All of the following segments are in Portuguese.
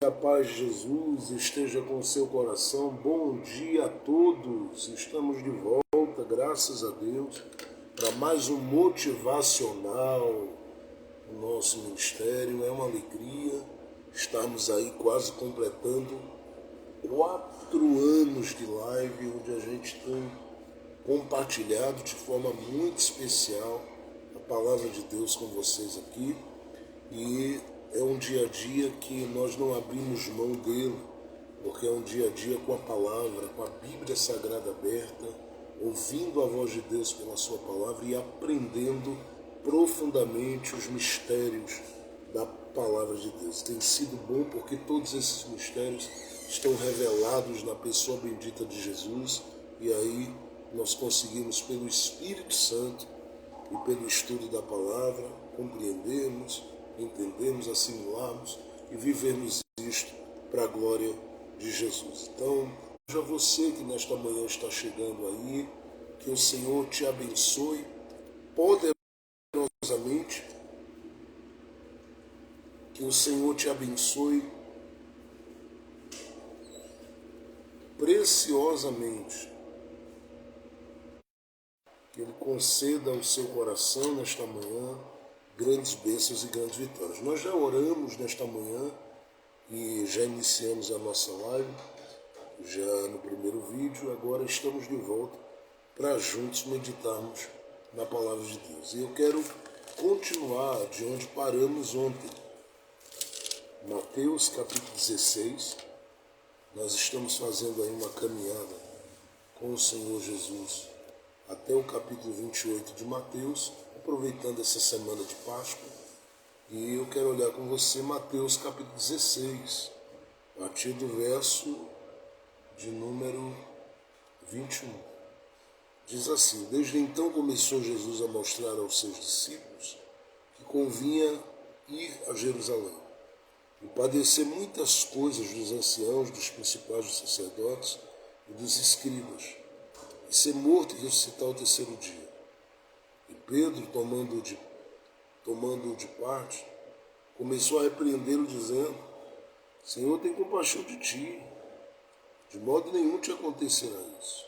A paz de Jesus esteja com o seu coração. Bom dia a todos. Estamos de volta, graças a Deus, para mais um motivacional no nosso ministério. É uma alegria estarmos aí quase completando 4 anos de live, onde a gente tem compartilhado de forma muito especial a palavra de Deus com vocês aqui. E é um dia a dia que nós não abrimos mão dele, porque é um dia a dia com a palavra, com a Bíblia Sagrada aberta, ouvindo a voz de Deus pela sua palavra e aprendendo profundamente os mistérios da palavra de Deus. Tem sido bom porque todos esses mistérios estão revelados na pessoa bendita de Jesus, e aí nós conseguimos, pelo Espírito Santo e pelo estudo da palavra, compreendermos, entendermos, assimilarmos e vivermos isto para a glória de Jesus. Então, já você que nesta manhã está chegando aí, que o Senhor te abençoe poderosamente, que o Senhor te abençoe preciosamente, que Ele conceda ao seu coração nesta manhã grandes bênçãos e grandes vitórias. Nós já oramos nesta manhã e já iniciamos a nossa live, já no primeiro vídeo. Agora estamos de volta para juntos meditarmos na palavra de Deus. E eu quero continuar de onde paramos ontem. Mateus capítulo 16. Nós estamos fazendo aí uma caminhada com o Senhor Jesus até o capítulo 28 de Mateus, aproveitando essa semana de Páscoa. E eu quero olhar com você Mateus capítulo 16, a partir do verso de número 21. Diz assim: Desde então começou Jesus a mostrar aos seus discípulos que convinha ir a Jerusalém e padecer muitas coisas dos anciãos, dos principais dos sacerdotes e dos escribas, e ser morto e ressuscitar ao terceiro dia. E Pedro, tomando-o de parte, começou a repreendê-lo, dizendo: Senhor, tem compaixão de ti, de modo nenhum te acontecerá isso.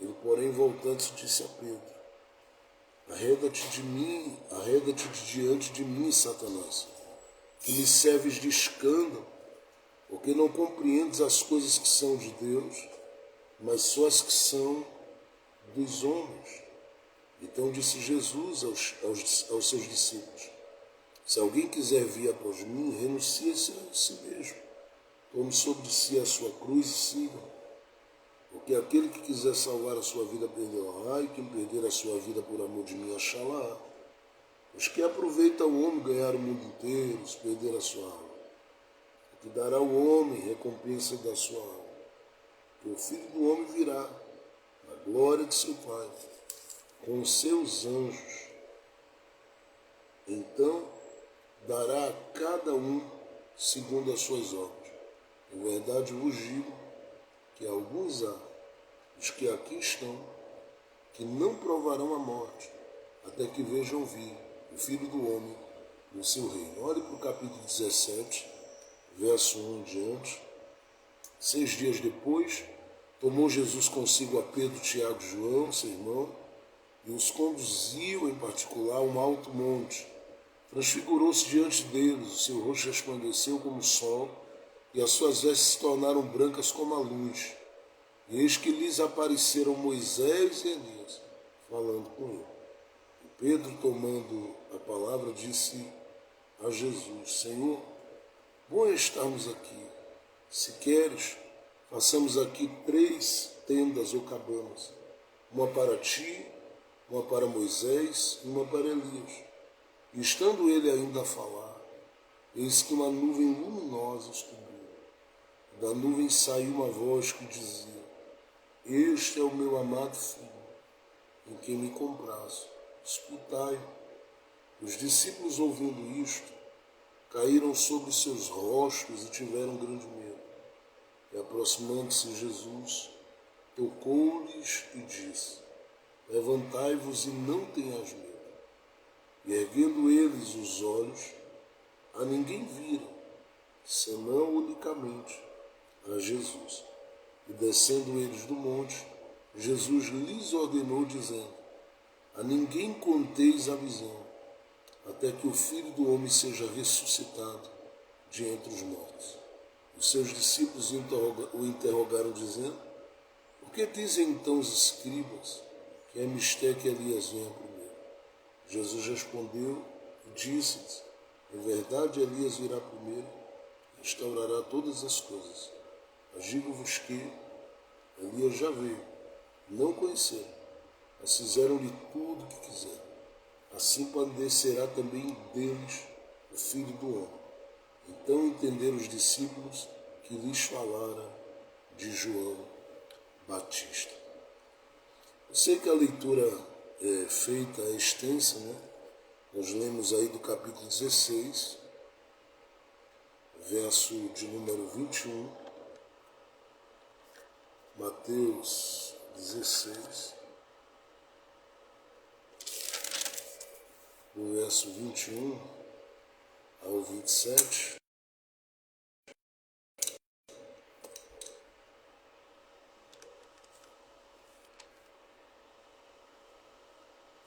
Ele, porém, voltando-se, disse a Pedro: Arreda-te de diante de mim, Satanás, que me serves de escândalo, porque não compreendes as coisas que são de Deus, mas só as que são dos homens. Então disse Jesus aos seus discípulos: Se alguém quiser vir após mim, renuncie-se a si mesmo, tome sobre si a sua cruz e siga. Porque aquele que quiser salvar a sua vida perderá, e quem perder a sua vida por amor de mim achá-la. Pois que aproveita o homem ganhar o mundo inteiro, se perder a sua alma? O que dará ao homem recompensa da sua alma? Que o Filho do Homem virá na glória de seu Pai, com os seus anjos. Então dará a cada um segundo as suas obras. Em verdade vos digo que alguns há, os que aqui estão, que não provarão a morte, até que vejam vir o Filho do Homem no seu reino. Olhe para o capítulo 17, verso 1 em diante. 6 dias depois, tomou Jesus consigo a Pedro, Tiago e João, seu irmão, e os conduziu em particular a um alto monte. Transfigurou-se diante deles, o seu rosto resplandeceu como o sol, e as suas vestes se tornaram brancas como a luz. E eis que lhes apareceram Moisés e Elias, falando com ele. E Pedro, tomando a palavra, disse a Jesus: Senhor, bom é estarmos aqui. Se queres, façamos aqui 3 tendas ou cabanas, uma para ti, uma para Moisés e uma para Elias. E estando ele ainda a falar, eis que uma nuvem luminosa os cobriu. Da nuvem saiu uma voz que dizia: Este é o meu amado Filho, em quem me comprazo, escutai-o. Os discípulos, ouvindo isto, caíram sobre seus rostos e tiveram grande medo. E aproximando-se Jesus, tocou-lhes e disse: Levantai-vos e não tenhais medo. E erguendo eles os olhos, a ninguém viram, senão unicamente a Jesus. E descendo eles do monte, Jesus lhes ordenou, dizendo: a ninguém conteis a visão, até que o Filho do Homem seja ressuscitado de entre os mortos. Os seus discípulos o interrogaram, dizendo: por que dizem então os escribas que é mister que Elias venha primeiro? Jesus respondeu e disse-lhes: em verdade, Elias virá primeiro e restaurará todas as coisas. Mas digo-vos que Elias já veio, não conheceram, mas fizeram-lhe tudo o que quiseram. Assim padecerá também deles o Filho do Homem. Então entenderam os discípulos que lhes falara de João Batista. Eu sei que a leitura feita é extensa, né? Nós lemos aí do capítulo 16, verso de número 21, Mateus 16, do verso 21 ao 27.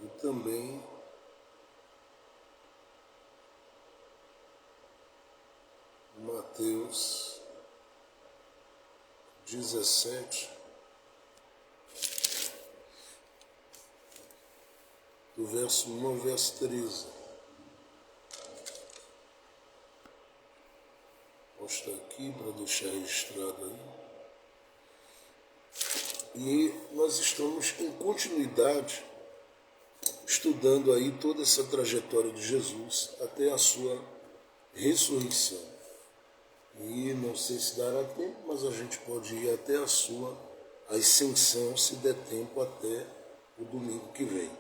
E também Mateus 17, do verso 1 ao verso 13. Vou estar aqui para deixar registrado aí. E nós estamos em continuidade estudando aí toda essa trajetória de Jesus até a sua ressurreição. E não sei se dará tempo, mas a gente pode ir até a sua ascensão, se der tempo, até o domingo que vem.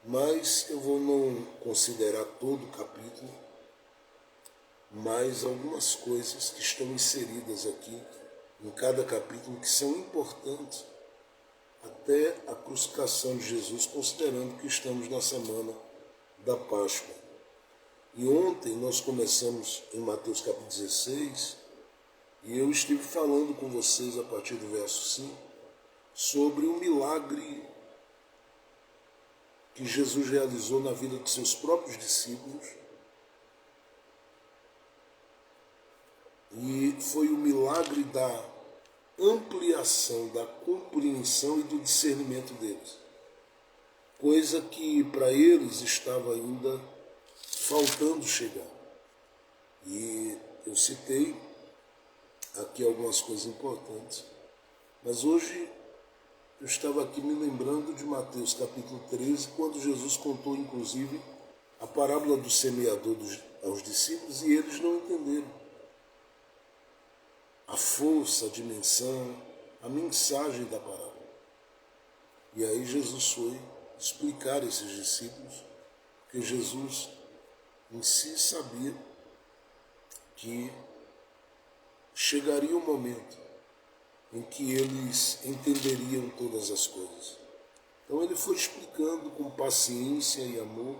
Mas eu vou não considerar todo o capítulo, mas algumas coisas que estão inseridas aqui em cada capítulo que são importantes até a crucificação de Jesus, considerando que estamos na semana da Páscoa. E ontem nós começamos em Mateus capítulo 16, e eu estive falando com vocês a partir do verso 5 sobre o milagre que Jesus realizou na vida de seus próprios discípulos. E foi o milagre da ampliação, da compreensão e do discernimento deles. Coisa que para eles estava ainda faltando chegar. E eu citei aqui algumas coisas importantes. Mas hoje eu estava aqui me lembrando de Mateus capítulo 13, quando Jesus contou inclusive a parábola do semeador aos discípulos e eles não entenderam a força, a dimensão, a mensagem da parábola. E aí Jesus foi explicar a esses discípulos que Jesus em si sabia que chegaria um momento em que eles entenderiam todas as coisas. Então ele foi explicando com paciência e amor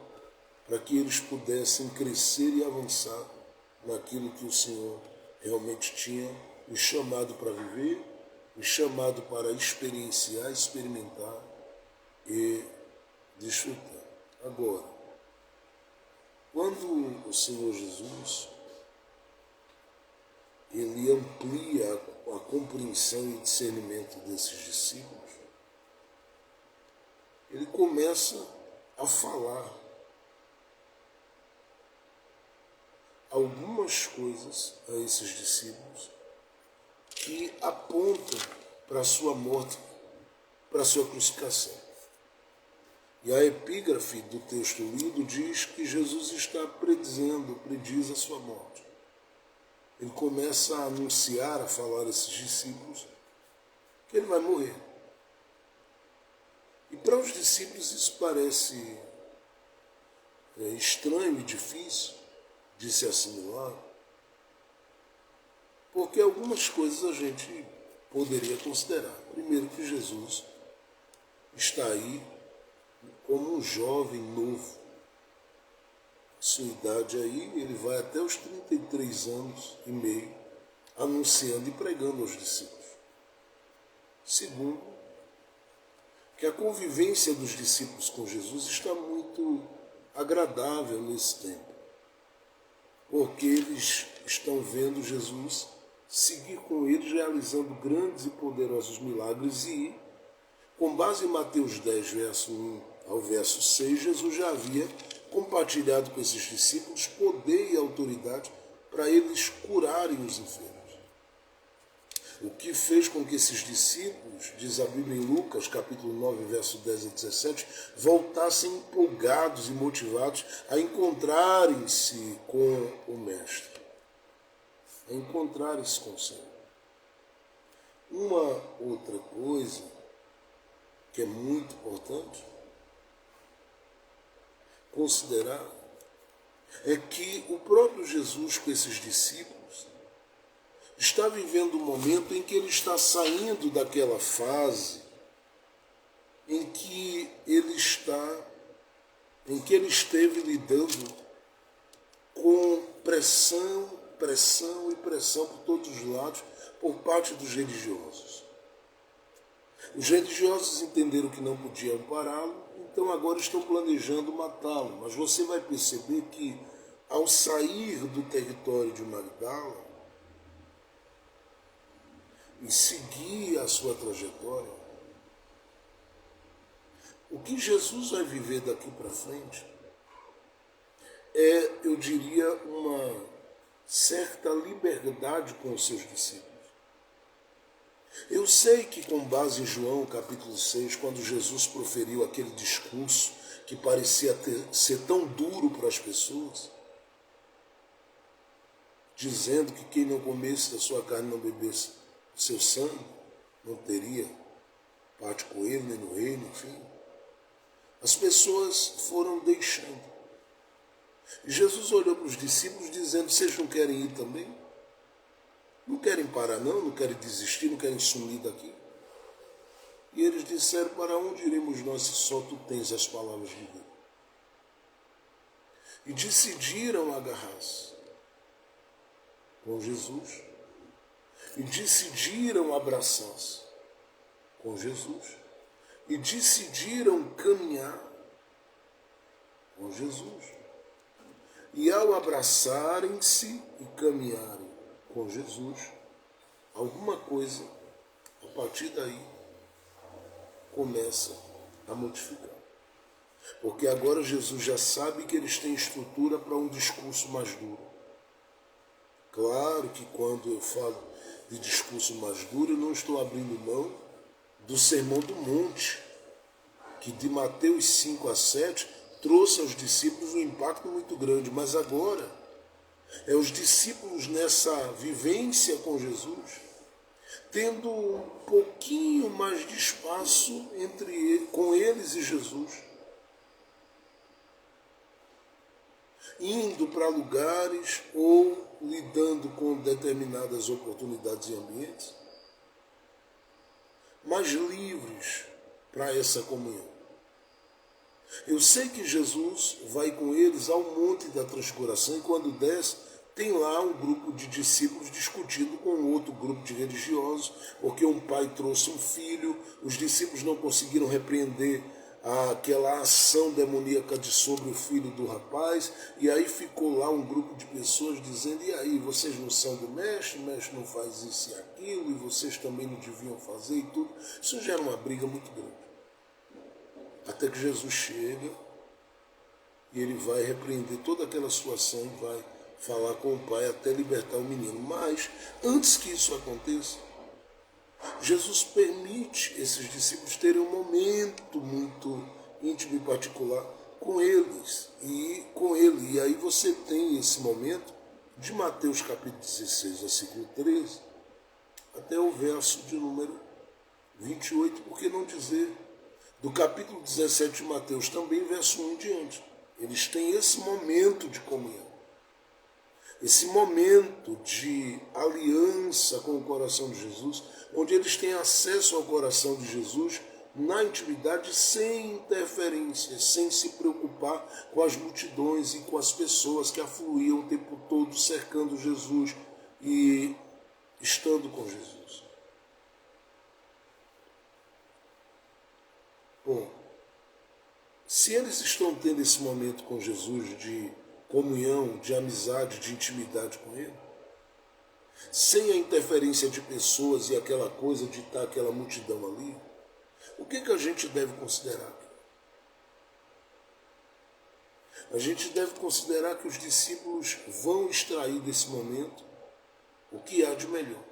para que eles pudessem crescer e avançar naquilo que o Senhor realmente tinha os chamado para viver, os chamado para experienciar, experimentar e desfrutar. Agora, quando o Senhor Jesus ele amplia a compreensão e discernimento desses discípulos, ele começa a falar algumas coisas a esses discípulos que apontam para a sua morte, para a sua crucificação. E a epígrafe do texto lido diz que Jesus está prediz a sua morte. Ele começa a anunciar, a falar a esses discípulos que ele vai morrer. E para os discípulos isso parece estranho e difícil de se assimilar, porque algumas coisas a gente poderia considerar. Primeiro, que Jesus está aí como um jovem novo, sua idade aí, ele vai até os 33 anos e meio, anunciando e pregando aos discípulos. Segundo, que a convivência dos discípulos com Jesus está muito agradável nesse tempo, porque eles estão vendo Jesus seguir com eles, realizando grandes e poderosos milagres, e, com base em Mateus 10, verso 1 ao verso 6, Jesus já havia compartilhado com esses discípulos poder e autoridade para eles curarem os enfermos. O que fez com que esses discípulos, diz a Bíblia em Lucas, capítulo 9, verso 10 a 17, voltassem empolgados e motivados a encontrarem-se com o Mestre, a encontrarem-se com o Senhor. Uma outra coisa que é muito importante considerar é que o próprio Jesus com esses discípulos está vivendo um momento em que ele está saindo daquela fase em que ele esteve lidando com pressão e pressão por todos os lados por parte dos religiosos. Os religiosos entenderam que não podiam pará-lo, então agora estão planejando matá-lo. Mas você vai perceber que, ao sair do território de Magdala e seguir a sua trajetória, o que Jesus vai viver daqui para frente é, eu diria, uma certa liberdade com os seus discípulos. Eu sei que, com base em João capítulo 6, quando Jesus proferiu aquele discurso que parecia ser tão duro para as pessoas, dizendo que quem não comesse da sua carne, não bebesse do seu sangue, não teria parte com ele, nem no reino, enfim. As pessoas foram deixando. E Jesus olhou para os discípulos dizendo: vocês não querem ir também? Não querem parar não querem desistir, não querem sumir daqui? E eles disseram: para onde iremos nós se só tu tens as palavras de Deus? E decidiram agarrar-se com Jesus. E decidiram abraçar-se com Jesus. E decidiram caminhar com Jesus. E ao abraçarem-se e caminharem com Jesus, alguma coisa, a partir daí, começa a modificar. Porque agora Jesus já sabe que eles têm estrutura para um discurso mais duro. Claro que quando eu falo de discurso mais duro, eu não estou abrindo mão do Sermão do Monte, que de Mateus 5 a 7 trouxe aos discípulos um impacto muito grande. Mas agora, é os discípulos nessa vivência com Jesus, tendo um pouquinho mais de espaço com eles e Jesus, indo para lugares ou lidando com determinadas oportunidades e ambientes, mais livres para essa comunhão. Eu sei que Jesus vai com eles ao Monte da Transfiguração, e quando desce, tem lá um grupo de discípulos discutindo com outro grupo de religiosos, porque um pai trouxe um filho, os discípulos não conseguiram repreender aquela ação demoníaca sobre o filho do rapaz, e aí ficou lá um grupo de pessoas dizendo: e aí, vocês não são do mestre, o mestre não faz isso e aquilo, e vocês também não deviam fazer, e tudo. Isso gera uma briga muito grande. Até que Jesus chega e ele vai repreender toda aquela situação e vai falar com o pai até libertar o menino. Mas, antes que isso aconteça, Jesus permite esses discípulos terem um momento muito íntimo e particular com eles e com ele. E aí você tem esse momento de Mateus capítulo 16, versículo 13, até o verso de número 28, por que não dizer do capítulo 17 de Mateus também, verso 1 em diante. Eles têm esse momento de comunhão, esse momento de aliança com o coração de Jesus, onde eles têm acesso ao coração de Jesus na intimidade sem interferência, sem se preocupar com as multidões e com as pessoas que afluíam o tempo todo cercando Jesus e estando com Jesus. Bom, se eles estão tendo esse momento com Jesus de comunhão, de amizade, de intimidade com Ele, sem a interferência de pessoas e aquela coisa de estar aquela multidão ali, o que a gente deve considerar? A gente deve considerar que os discípulos vão extrair desse momento o que há de melhor.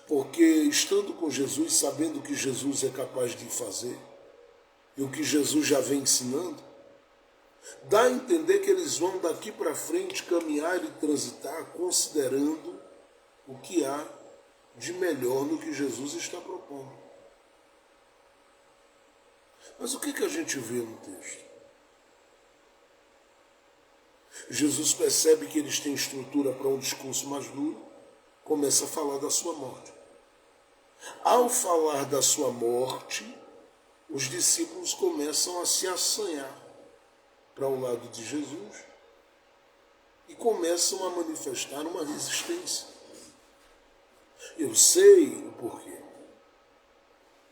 Porque estando com Jesus, sabendo o que Jesus é capaz de fazer e o que Jesus já vem ensinando, dá a entender que eles vão daqui para frente caminhar e transitar considerando o que há de melhor no que Jesus está propondo. Mas o que a gente vê no texto? Jesus percebe que eles têm estrutura para um discurso mais duro, começa a falar da sua morte. Ao falar da sua morte, os discípulos começam a se assanhar para o lado de Jesus e começam a manifestar uma resistência. Eu sei o porquê.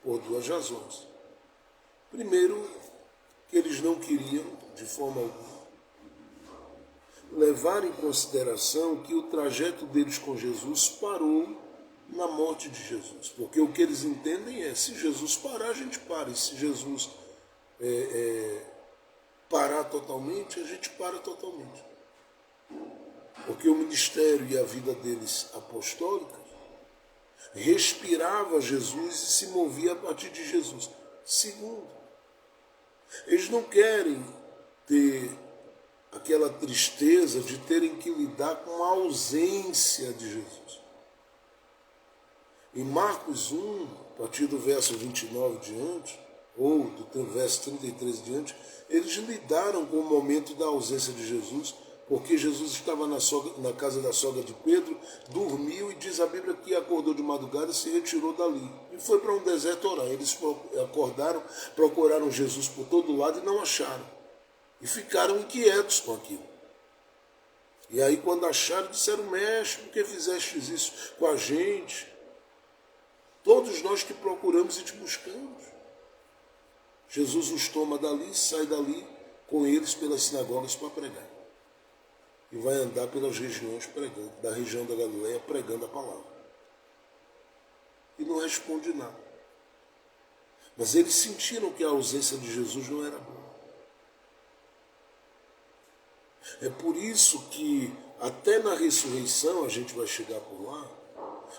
Por duas razões. Primeiro, que eles não queriam, de forma alguma, levar em consideração que o trajeto deles com Jesus parou na morte de Jesus. Porque o que eles entendem é, se Jesus parar, a gente para. E se Jesus parar totalmente, a gente para totalmente. Porque o ministério e a vida deles apostólica respirava Jesus e se movia a partir de Jesus. Segundo, eles não querem ter aquela tristeza de terem que lidar com a ausência de Jesus. Em Marcos 1, a partir do verso 29 diante, ou do verso 33 diante, eles lidaram com o momento da ausência de Jesus, porque Jesus estava na casa da sogra de Pedro, dormiu e diz a Bíblia que acordou de madrugada e se retirou dali. E foi para um deserto orar. Eles acordaram, procuraram Jesus por todo lado e não acharam. E ficaram inquietos com aquilo. E aí quando acharam, disseram, mestre, por que fizestes isso com a gente? Todos nós te procuramos e te buscamos. Jesus os toma dali, sai dali com eles pelas sinagogas para pregar. E vai andar pelas regiões pregando, da região da Galileia pregando a palavra. E não responde nada. Mas eles sentiram que a ausência de Jesus não era boa. É por isso que até na ressurreição, a gente vai chegar por lá,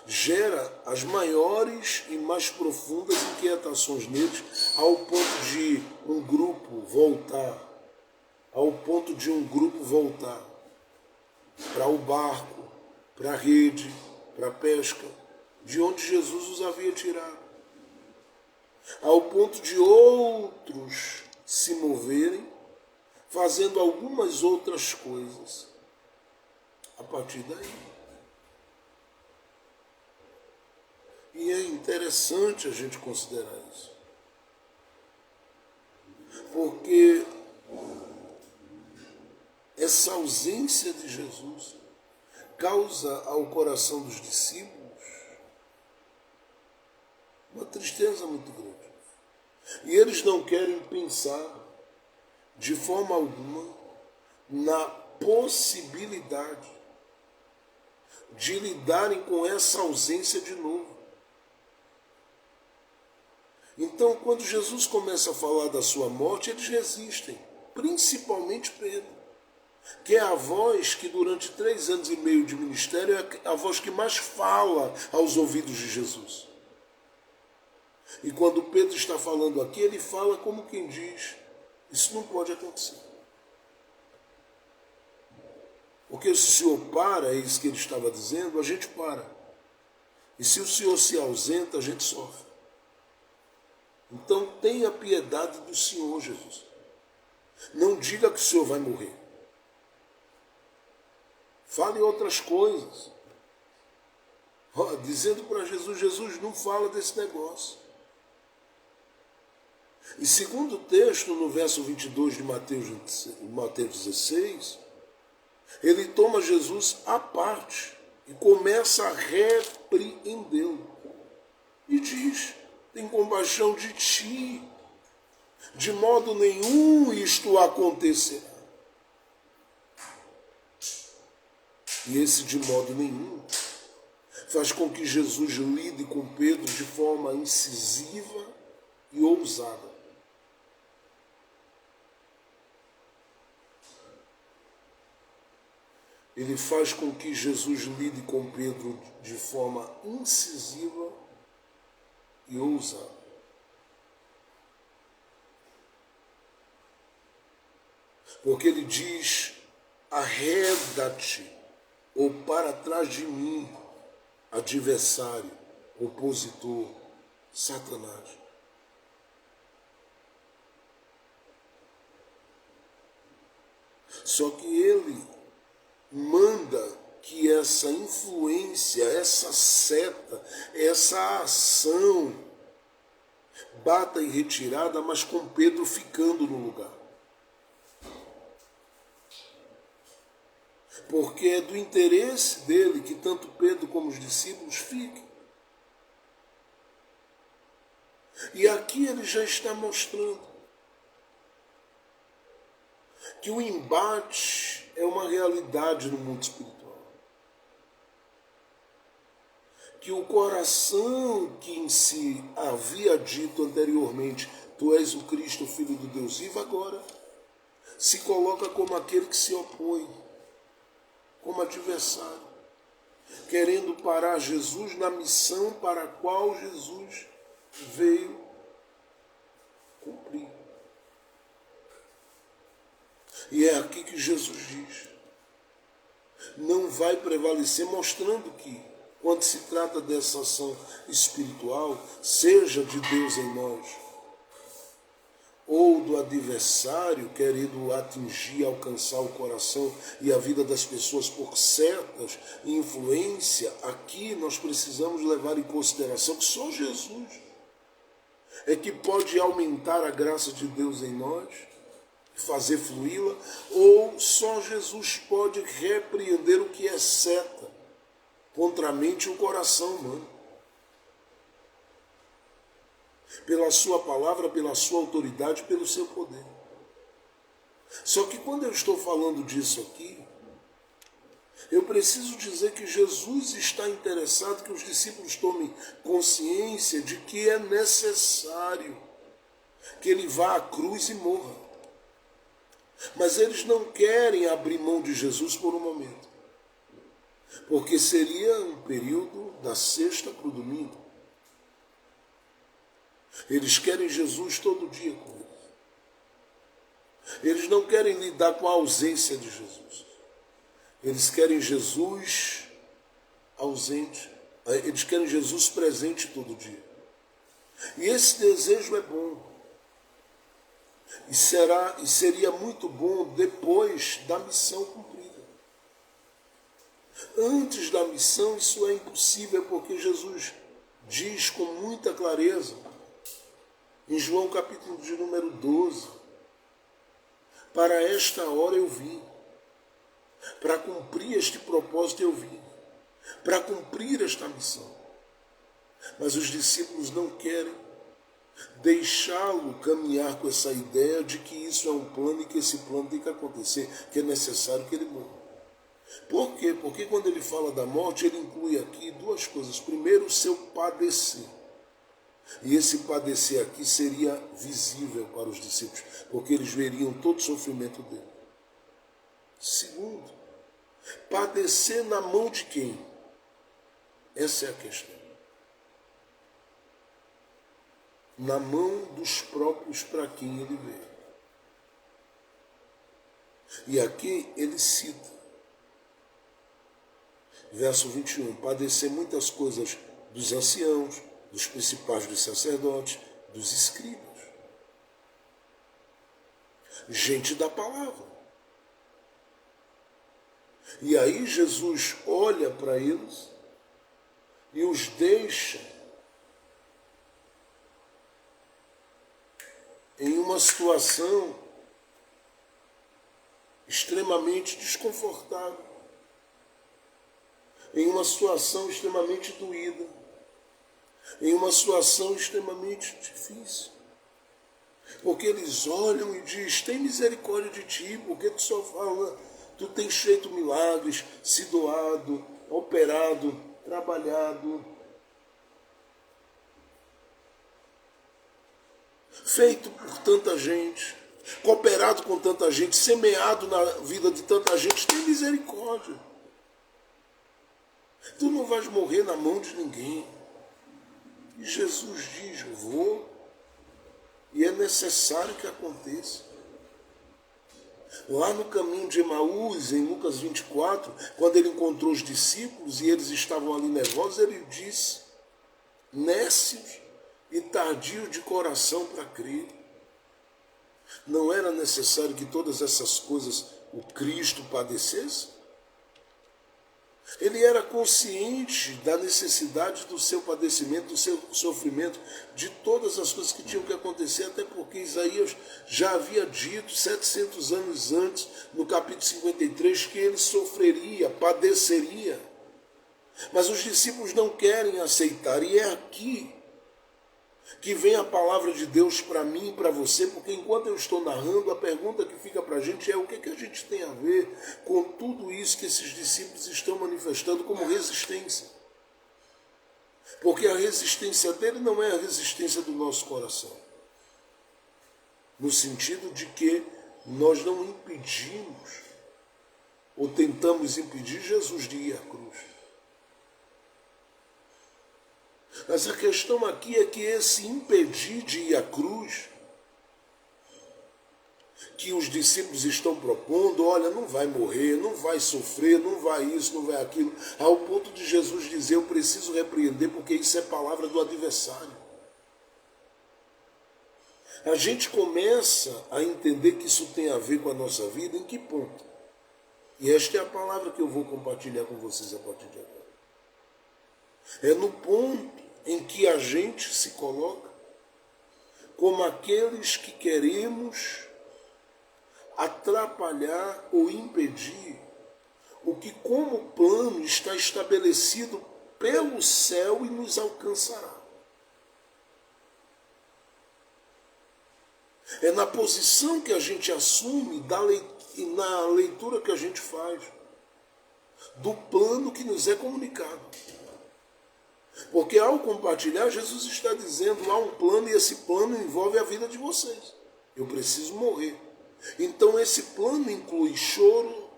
gera as maiores e mais profundas inquietações neles, ao ponto de um grupo voltar para o barco, para a rede, para a pesca, de onde Jesus os havia tirado. Ao ponto de outros se moverem, fazendo algumas outras coisas a partir daí. E é interessante a gente considerar isso. Porque essa ausência de Jesus causa ao coração dos discípulos uma tristeza muito grande. E eles não querem pensar de forma alguma na possibilidade de lidarem com essa ausência de novo. Então, quando Jesus começa a falar da sua morte, eles resistem, principalmente Pedro, que é a voz que durante 3 anos e meio de ministério é a voz que mais fala aos ouvidos de Jesus. E quando Pedro está falando aqui, ele fala como quem diz, isso não pode acontecer. Porque se o Senhor para, é isso que ele estava dizendo, a gente para. E se o Senhor se ausenta, a gente sofre. Então tenha piedade do Senhor, Jesus. Não diga que o Senhor vai morrer. Fale outras coisas. dizendo para Jesus, Jesus, não fala desse negócio. E segundo o texto, no verso 22 de Mateus 16, ele toma Jesus à parte e começa a repreendê-lo. E diz, tem compaixão de ti, de modo nenhum isto acontecerá. E esse de modo nenhum faz com que Jesus lide com Pedro de forma incisiva e ousada. Ele faz com que Jesus lide com Pedro de forma incisiva e ousada. Porque ele diz, arreda-te, ou para trás de mim, adversário, opositor, Satanás. Só que ele manda que essa influência, essa seta, essa ação bata em retirada, mas com Pedro ficando no lugar. Porque é do interesse dele que tanto Pedro como os discípulos fiquem. E aqui ele já está mostrando que o embate é uma realidade no mundo espiritual. Que o coração que em si havia dito anteriormente, tu és o Cristo, o Filho do Deus vivo, agora se coloca como aquele que se opõe, como adversário, querendo parar Jesus na missão para a qual Jesus veio cumprir. E é aqui que Jesus diz, não vai prevalecer, mostrando que, quando se trata dessa ação espiritual, seja de Deus em nós, ou do adversário querendo atingir, alcançar o coração e a vida das pessoas por setas e influência, aqui nós precisamos levar em consideração que só Jesus é que pode aumentar a graça de Deus em nós, fazer fluí-la, ou só Jesus pode repreender o que é seta contra a mente e o coração humano. Pela sua palavra, pela sua autoridade, pelo seu poder. Só que quando eu estou falando disso aqui, eu preciso dizer que Jesus está interessado que os discípulos tomem consciência de que é necessário que ele vá à cruz e morra. Mas eles não querem abrir mão de Jesus por um momento, porque seria um período da sexta para o domingo. Eles querem Jesus todo dia com eles. Eles não querem lidar com a ausência de Jesus. Eles querem Jesus ausente. Eles querem Jesus presente todo dia. E esse desejo é bom. E seria muito bom depois da missão cumprida. Antes da missão isso é impossível, porque Jesus diz com muita clareza, em João capítulo de número 12, para esta hora eu vim, para cumprir este propósito eu vim, para cumprir esta missão. Mas os discípulos não querem deixá-lo caminhar com essa ideia de que isso é um plano e que esse plano tem que acontecer, que é necessário que ele morra. Por quê? Porque quando ele fala da morte, ele inclui aqui duas coisas. Primeiro, o seu padecer. E esse padecer aqui seria visível para os discípulos, porque eles veriam todo o sofrimento dele. Segundo, padecer na mão de quem? Essa é a questão. Na mão dos próprios para quem ele veio. E aqui ele cita, verso 21, padecer muitas coisas dos anciãos, dos principais dos sacerdotes, dos escribas. Gente da palavra. E aí Jesus olha para eles e os deixa em uma situação extremamente desconfortável, em uma situação extremamente doída, em uma situação extremamente difícil. Porque eles olham e dizem, tem misericórdia de ti, porque tu só fala, tu tens feito milagres, se doado, operado, trabalhado, feito por tanta gente, cooperado com tanta gente, semeado na vida de tanta gente, tem misericórdia. Tu não vais morrer na mão de ninguém. E Jesus diz, eu vou, e é necessário que aconteça. Lá no caminho de Emaús, em Lucas 24, quando ele encontrou os discípulos e eles estavam ali nervosos, ele disse, nécios e tardios de coração para crer. Não era necessário que todas essas coisas o Cristo padecesse? Ele era consciente da necessidade do seu padecimento, do seu sofrimento, de todas as coisas que tinham que acontecer, até porque Isaías já havia dito 700 anos antes, no capítulo 53, que ele sofreria, padeceria. Mas os discípulos não querem aceitar, e é aqui que vem a palavra de Deus para mim e para você, porque enquanto eu estou narrando, a pergunta que fica para a gente é o que a gente tem a ver com tudo isso que esses discípulos estão manifestando como resistência. Porque a resistência dele não é a resistência do nosso coração, no sentido de que nós não impedimos ou tentamos impedir Jesus de ir à cruz. Mas a questão aqui é que esse impedir de ir à cruz, que os discípulos estão propondo, olha, não vai morrer, não vai sofrer, não vai isso, não vai aquilo, ao ponto de Jesus dizer, eu preciso repreender porque isso é palavra do adversário. A gente começa a entender que isso tem a ver com a nossa vida, em que ponto? E esta é a palavra que eu vou compartilhar com vocês a partir de agora. É no ponto em que a gente se coloca como aqueles que queremos atrapalhar ou impedir o que como plano está estabelecido pelo céu e nos alcançará. É na posição que a gente assume e na leitura que a gente faz do plano que nos é comunicado. Porque ao compartilhar, Jesus está dizendo, há um plano e esse plano envolve a vida de vocês. Eu preciso morrer. Então esse plano inclui choro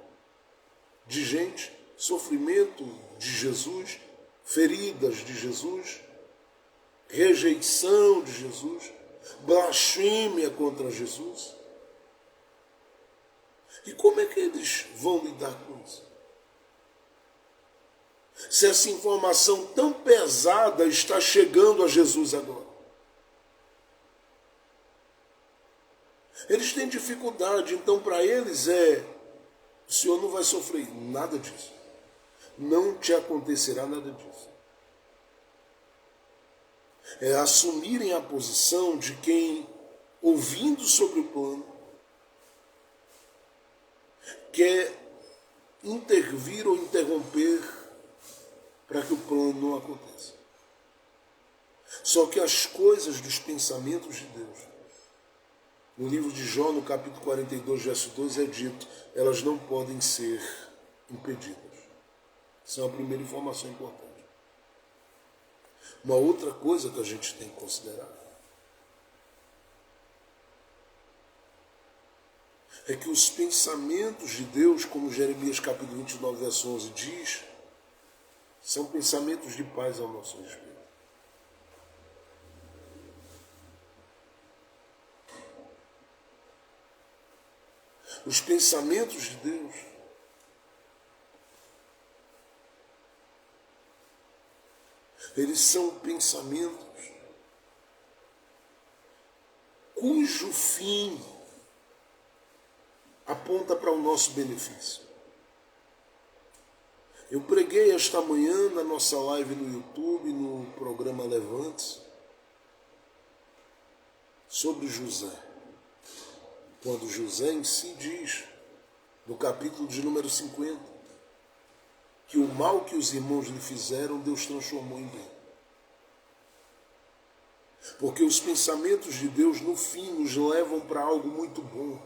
de gente, sofrimento de Jesus, feridas de Jesus, rejeição de Jesus, blasfêmia contra Jesus. E como é que eles vão lidar com isso? Se essa informação tão pesada está chegando a Jesus agora. Eles têm dificuldade, então para eles o Senhor não vai sofrer nada disso. Não te acontecerá nada disso. É assumirem a posição de quem, ouvindo sobre o plano, quer intervir ou interromper para que o plano não aconteça. Só que as coisas dos pensamentos de Deus, no livro de Jó, no capítulo 42, verso 2, é dito, elas não podem ser impedidas. Essa é a primeira informação importante. Uma outra coisa que a gente tem que considerar é que os pensamentos de Deus, como Jeremias capítulo 29, verso 11 diz, são pensamentos de paz ao nosso respeito. Os pensamentos de Deus eles são pensamentos cujo fim aponta para o nosso benefício. Eu preguei esta manhã na nossa live no YouTube, no programa Levantes, sobre José. Quando José em si diz, no capítulo de número 50, que o mal que os irmãos lhe fizeram, Deus transformou em bem. Porque os pensamentos de Deus, no fim, nos levam para algo muito bom.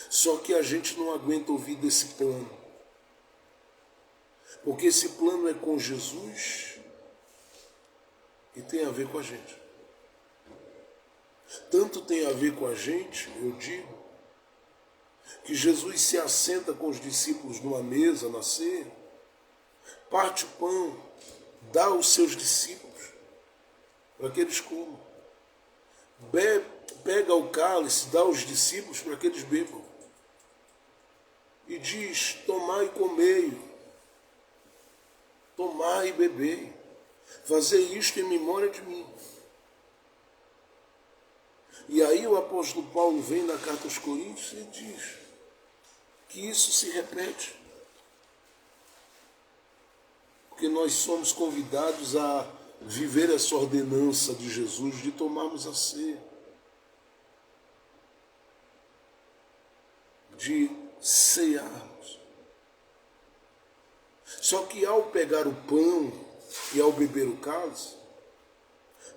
Só que a gente não aguenta ouvir desse plano. Porque esse plano é com Jesus e tem a ver com a gente. Tanto tem a ver com a gente, eu digo, que Jesus se assenta com os discípulos numa mesa, na ceia, parte o pão, dá aos seus discípulos para que eles comam. Pega o cálice, dá aos discípulos para que eles bebam. E diz, tomai e comei, tomai e bebei, fazei isto em memória de mim. E aí o apóstolo Paulo vem na carta aos Coríntios e diz que isso se repete. Porque nós somos convidados a viver essa ordenança de Jesus de tomarmos a ceia, de cearmos. Só que ao pegar o pão e ao beber o cálice,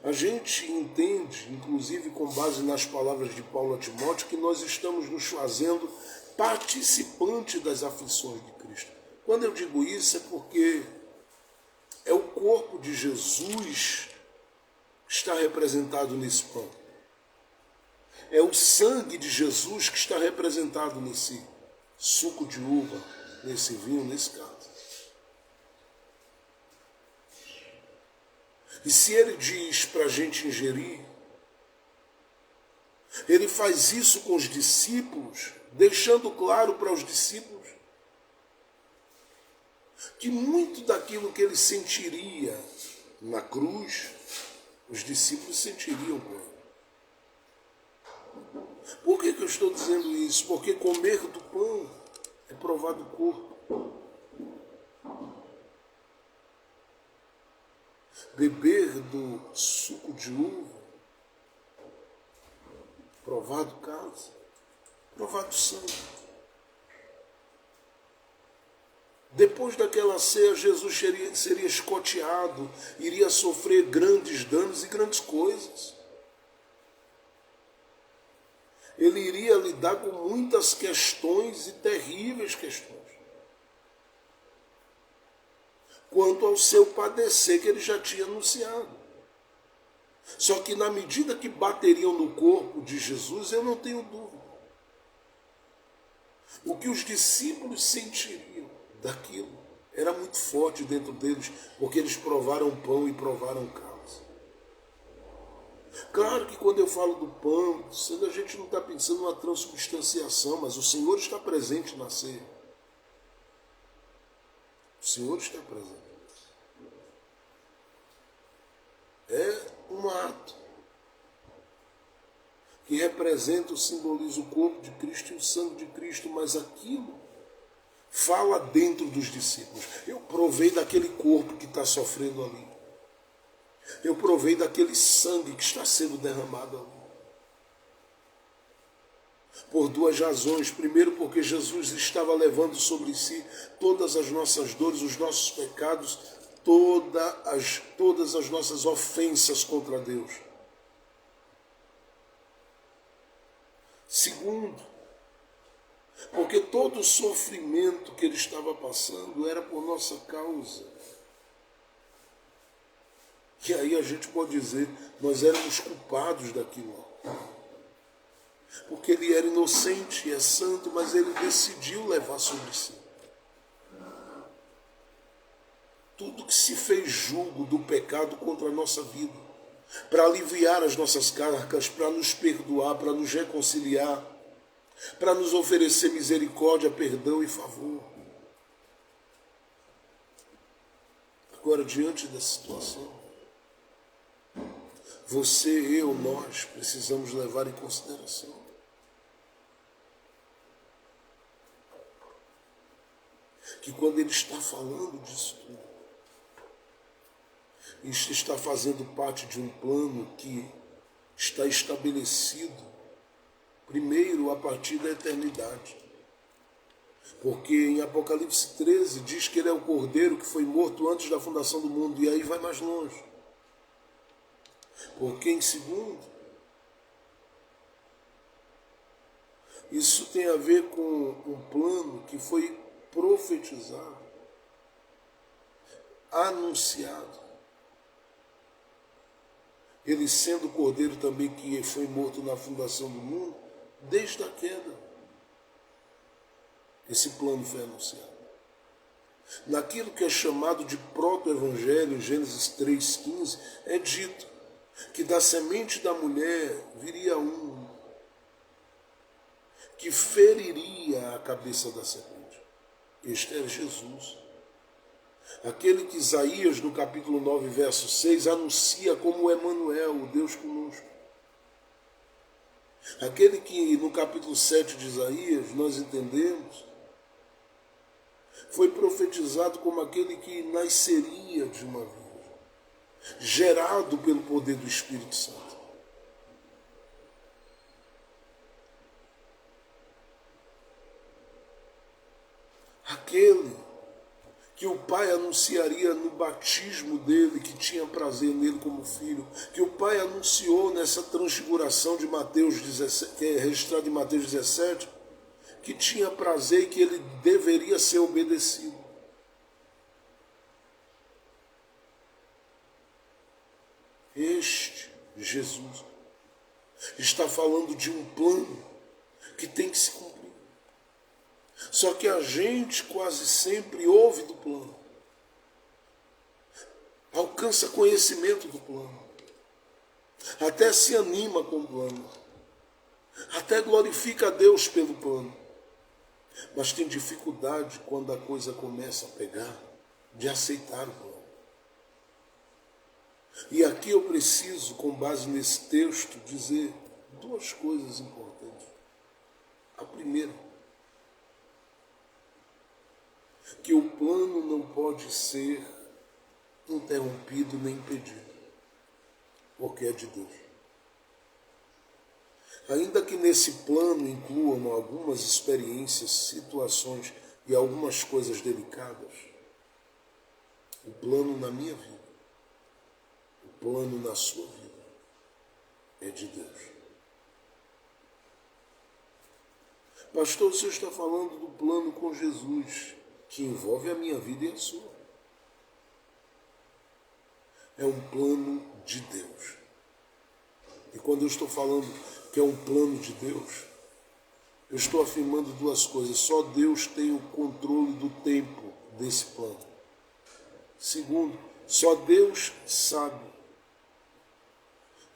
a gente entende, inclusive com base nas palavras de Paulo a Timóteo, que nós estamos nos fazendo participante das aflições de Cristo. Quando eu digo isso é porque é o corpo de Jesus que está representado nesse pão. É o sangue de Jesus que está representado nesse suco de uva, nesse vinho, nesse cálice. E se ele diz para a gente ingerir, ele faz isso com os discípulos, deixando claro para os discípulos que muito daquilo que ele sentiria na cruz, os discípulos sentiriam com ele. Por que eu estou dizendo isso? Porque comer do pão é provar do corpo. Beber do suco de uva, provar do cálice, provar do sangue. Depois daquela ceia, Jesus seria escoteado, iria sofrer grandes danos e grandes coisas. Ele iria lidar com muitas questões e terríveis questões. Quanto ao seu padecer que ele já tinha anunciado. Só que na medida que bateriam no corpo de Jesus, eu não tenho dúvida. O que os discípulos sentiriam daquilo era muito forte dentro deles, porque eles provaram pão e provaram cálice. Claro que quando eu falo do pão, a gente não está pensando numa transubstanciação, mas o Senhor está presente na ceia. O Senhor está presente. É um ato que representa ou simboliza o corpo de Cristo e o sangue de Cristo, mas aquilo fala dentro dos discípulos. Eu provei daquele corpo que está sofrendo ali. Eu provei daquele sangue que está sendo derramado ali. Por duas razões. Primeiro, porque Jesus estava levando sobre si todas as nossas dores, os nossos pecados, todas as nossas ofensas contra Deus. Segundo, porque todo o sofrimento que ele estava passando era por nossa causa. E aí a gente pode dizer, nós éramos culpados daquilo. Porque ele era inocente, é santo, mas ele decidiu levar sobre si. Tudo que se fez julgo do pecado contra a nossa vida, para aliviar as nossas cargas, para nos perdoar, para nos reconciliar, para nos oferecer misericórdia, perdão e favor. Agora, diante dessa situação, você, eu, nós precisamos levar em consideração que quando ele está falando disso tudo, isso está fazendo parte de um plano que está estabelecido primeiro a partir da eternidade. Porque em Apocalipse 13 diz que ele é o cordeiro que foi morto antes da fundação do mundo, e aí vai mais longe. Porque em segundo, isso tem a ver com um plano que foi profetizado, anunciado. Ele sendo o cordeiro também que foi morto na fundação do mundo, desde a queda. Esse plano foi anunciado. Naquilo que é chamado de proto-evangelho, Gênesis 3,15, é dito que da semente da mulher viria um que feriria a cabeça da serpente. Este era Jesus. Aquele que Isaías, no capítulo 9, verso 6, anuncia como Emanuel, o Deus conosco. Aquele que no capítulo 7 de Isaías nós entendemos, foi profetizado como aquele que nasceria de uma virgem, gerado pelo poder do Espírito Santo. Aquele que o Pai anunciaria no batismo dele, que tinha prazer nele como filho, que o Pai anunciou nessa transfiguração de Mateus 17, que é registrado em Mateus 17, que tinha prazer e que ele deveria ser obedecido. Este Jesus está falando de um plano que tem que se cumprir. Só que a gente quase sempre ouve do plano, alcança conhecimento do plano, até se anima com o plano, até glorifica a Deus pelo plano, mas tem dificuldade quando a coisa começa a pegar, de aceitar o plano. E aqui eu preciso, com base nesse texto, dizer duas coisas importantes. A primeira, que o plano não pode ser interrompido nem impedido, porque é de Deus. Ainda que nesse plano incluam algumas experiências, situações e algumas coisas delicadas, o plano na minha vida, o plano na sua vida, é de Deus. Pastor, o senhor está falando do plano com Jesus, que envolve a minha vida e a sua. É um plano de Deus. E quando eu estou falando que é um plano de Deus, eu estou afirmando duas coisas. Só Deus tem o controle do tempo desse plano. Segundo, só Deus sabe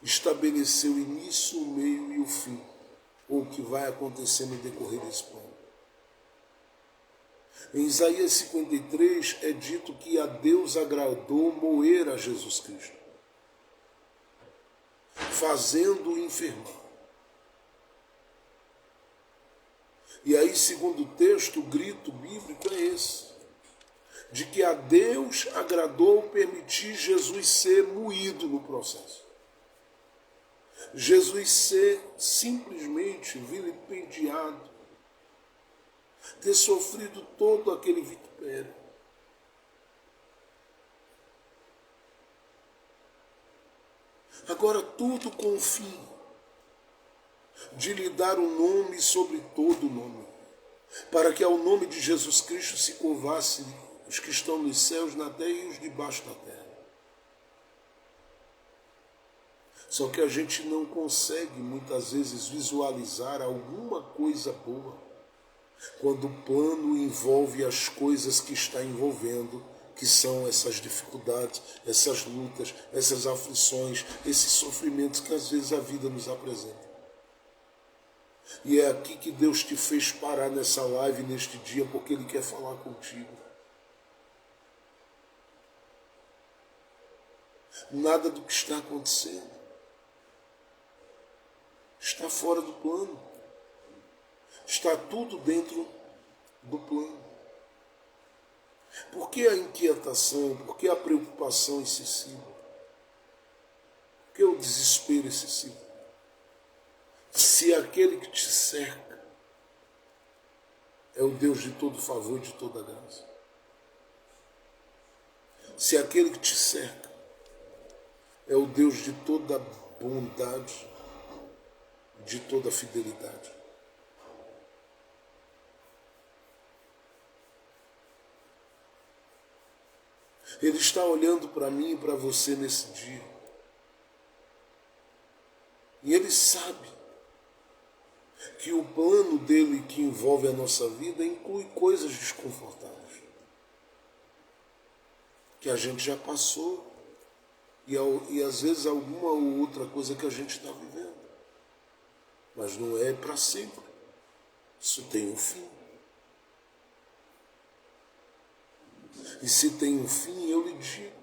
estabelecer o início, o meio e o fim, ou o que vai acontecer no decorrer desse plano. Em Isaías 53 é dito que a Deus agradou moer a Jesus Cristo, fazendo-o enfermar. E aí, segundo o texto, o grito bíblico é esse, de que a Deus agradou permitir Jesus ser moído no processo. Jesus ser simplesmente vilipendiado, ter sofrido todo aquele vitupério. Agora tudo com o fim de lhe dar um nome sobre todo nome, para que ao nome de Jesus Cristo se curvassem os que estão nos céus, na terra e os debaixo da terra. Só que a gente não consegue muitas vezes visualizar alguma coisa boa quando o plano envolve as coisas que está envolvendo, que são essas dificuldades, essas lutas, essas aflições, esses sofrimentos que às vezes a vida nos apresenta. E é aqui que Deus te fez parar nessa live, neste dia, porque Ele quer falar contigo. Nada do que está acontecendo está fora do plano. Está tudo dentro do plano. Por que a inquietação? Por que a preocupação excessiva? Por que o desespero excessivo? Se aquele que te cerca é o Deus de todo favor e de toda graça. Se aquele que te cerca é o Deus de toda bondade, de toda fidelidade. Ele está olhando para mim e para você nesse dia. E Ele sabe que o plano dele que envolve a nossa vida inclui coisas desconfortáveis. Que a gente já passou e às vezes alguma ou outra coisa que a gente está vivendo. Mas não é para sempre. Isso tem um fim. E se tem um fim, eu lhe digo,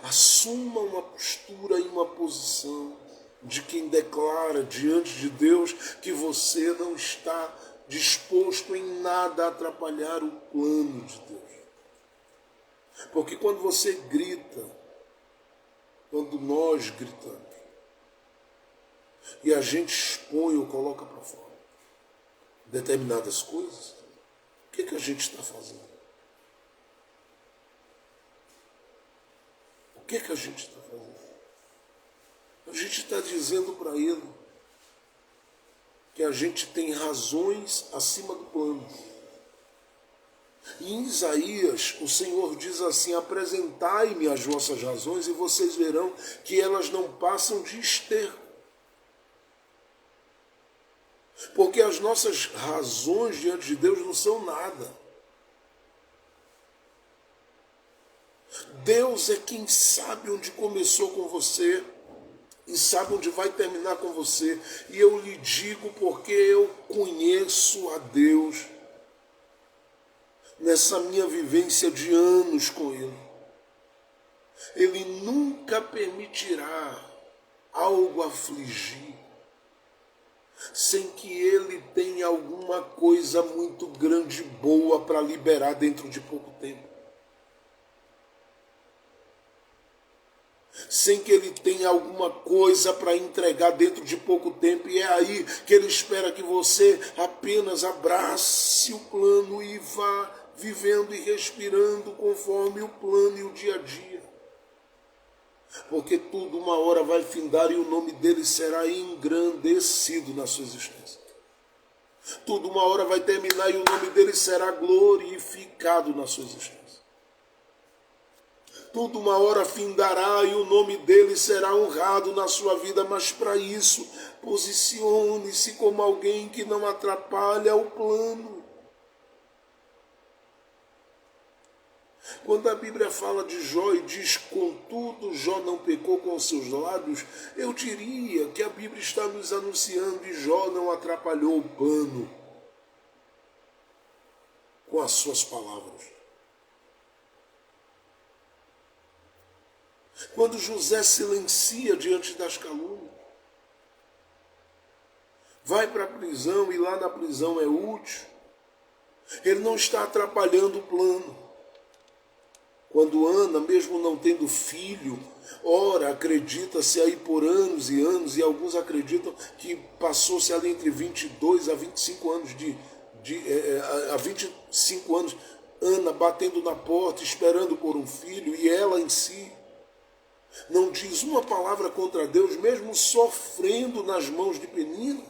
assuma uma postura e uma posição de quem declara diante de Deus que você não está disposto em nada a atrapalhar o plano de Deus. Porque quando você grita, quando nós gritamos, e a gente expõe ou coloca para fora determinadas coisas, o que a gente está fazendo? O que a gente está fazendo? A gente está dizendo para Ele que a gente tem razões acima do plano. E em Isaías, o Senhor diz assim: apresentai-me as vossas razões e vocês verão que elas não passam de esterco. Porque as nossas razões diante de Deus não são nada. Deus é quem sabe onde começou com você e sabe onde vai terminar com você. E eu lhe digo porque eu conheço a Deus nessa minha vivência de anos com Ele. Ele nunca permitirá algo afligir sem que Ele tenha alguma coisa muito grande e boa para liberar dentro de pouco tempo. Sem que Ele tenha alguma coisa para entregar dentro de pouco tempo. E é aí que Ele espera que você apenas abrace o plano e vá vivendo e respirando conforme o plano e o dia a dia. Porque tudo uma hora vai findar e o nome dele será engrandecido na sua existência. Tudo uma hora vai terminar e o nome dele será glorificado na sua existência. Tudo uma hora findará e o nome dele será honrado na sua vida, mas para isso, posicione-se como alguém que não atrapalha o plano. Quando a Bíblia fala de Jó e diz, contudo, Jó não pecou com os seus lábios, eu diria que a Bíblia está nos anunciando e Jó não atrapalhou o plano com as suas palavras. Quando José silencia diante das calúnias, vai para a prisão e lá na prisão é útil, ele não está atrapalhando o plano. Quando Ana, mesmo não tendo filho, ora, acredita-se aí por anos, e alguns acreditam que passou-se ali entre 22 a 25 anos, a 25 anos, Ana batendo na porta, esperando por um filho, e ela em si não diz uma palavra contra Deus, mesmo sofrendo nas mãos de Penina.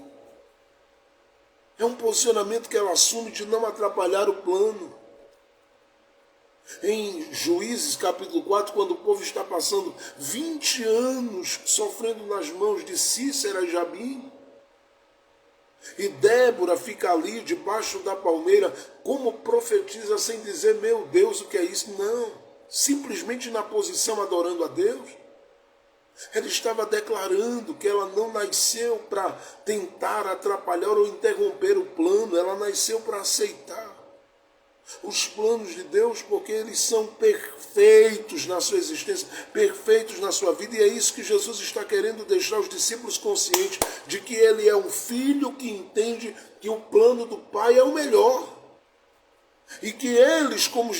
É um posicionamento que ela assume de não atrapalhar o plano. Em Juízes capítulo 4, quando o povo está passando 20 anos sofrendo nas mãos de Cícera e Jabim, e Débora fica ali debaixo da palmeira, como profetiza sem dizer, meu Deus, o que é isso? Não, simplesmente na posição adorando a Deus. Ela estava declarando que ela não nasceu para tentar atrapalhar ou interromper o plano, ela nasceu para aceitar os planos de Deus, porque eles são perfeitos na sua existência, perfeitos na sua vida, e é isso que Jesus está querendo deixar os discípulos conscientes, de que ele é um filho que entende que o plano do Pai é o melhor. E que eles, como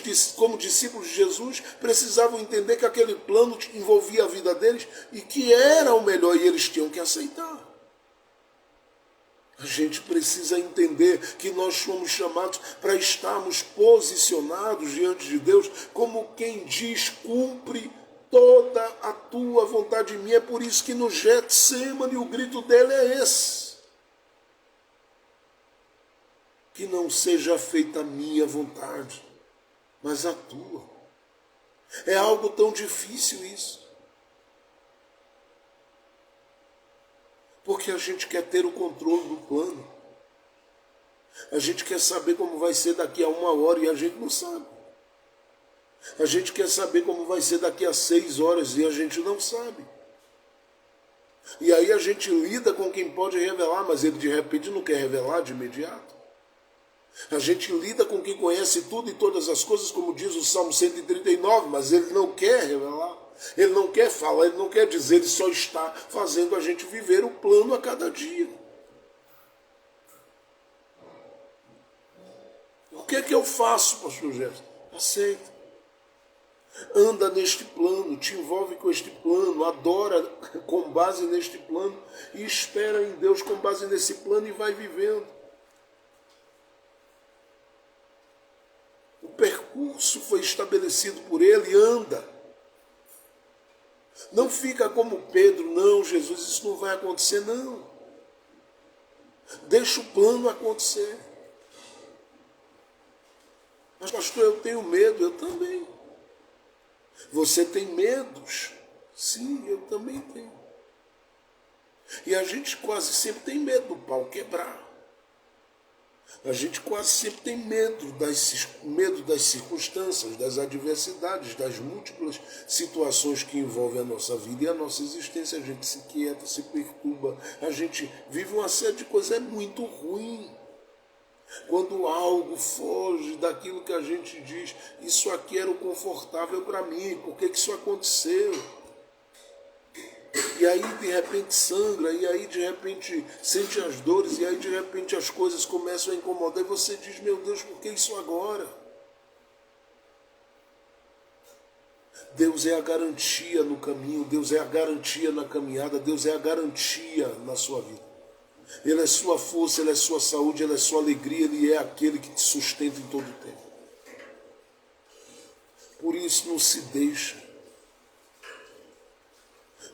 discípulos de Jesus, precisavam entender que aquele plano envolvia a vida deles e que era o melhor e eles tinham que aceitar. A gente precisa entender que nós fomos chamados para estarmos posicionados diante de Deus como quem diz: cumpre toda a tua vontade em mim. É por isso que no Getsemane o grito dele é esse: que não seja feita a minha vontade, mas a tua. É algo tão difícil isso. Porque a gente quer ter o controle do plano. A gente quer saber como vai ser daqui a 1 hora e a gente não sabe. A gente quer saber como vai ser daqui a 6 horas e a gente não sabe. E aí a gente lida com quem pode revelar, mas ele de repente não quer revelar de imediato. A gente lida com quem conhece tudo e todas as coisas, como diz o Salmo 139, mas ele não quer revelar. Ele não quer falar, ele não quer dizer, ele só está fazendo a gente viver o plano a cada dia. O que é que eu faço, pastor Jefferson? Aceita. Anda neste plano, te envolve com este plano, adora com base neste plano e espera em Deus com base nesse plano e vai vivendo. O percurso foi estabelecido por ele, anda. Não fica como Pedro: não, Jesus, isso não vai acontecer, não. Deixa o plano acontecer. Mas pastor, eu tenho medo. Eu também. Você tem medos? Sim, eu também tenho. E a gente quase sempre tem medo do pau quebrar. A gente quase sempre tem medo das circunstâncias, das adversidades, das múltiplas situações que envolvem a nossa vida e a nossa existência. A gente se inquieta, se perturba, a gente vive uma série de coisas. É muito ruim quando algo foge daquilo que a gente diz: isso aqui era o confortável para mim, por que isso aconteceu? E aí de repente sangra, e aí de repente sente as dores, e aí de repente as coisas começam a incomodar, e você diz: meu Deus, por que isso agora? Deus é a garantia no caminho, Deus é a garantia na caminhada, Deus é a garantia na sua vida. Ele é sua força, Ele é sua saúde, Ele é sua alegria, Ele é aquele que te sustenta em todo o tempo. Por isso não se deixa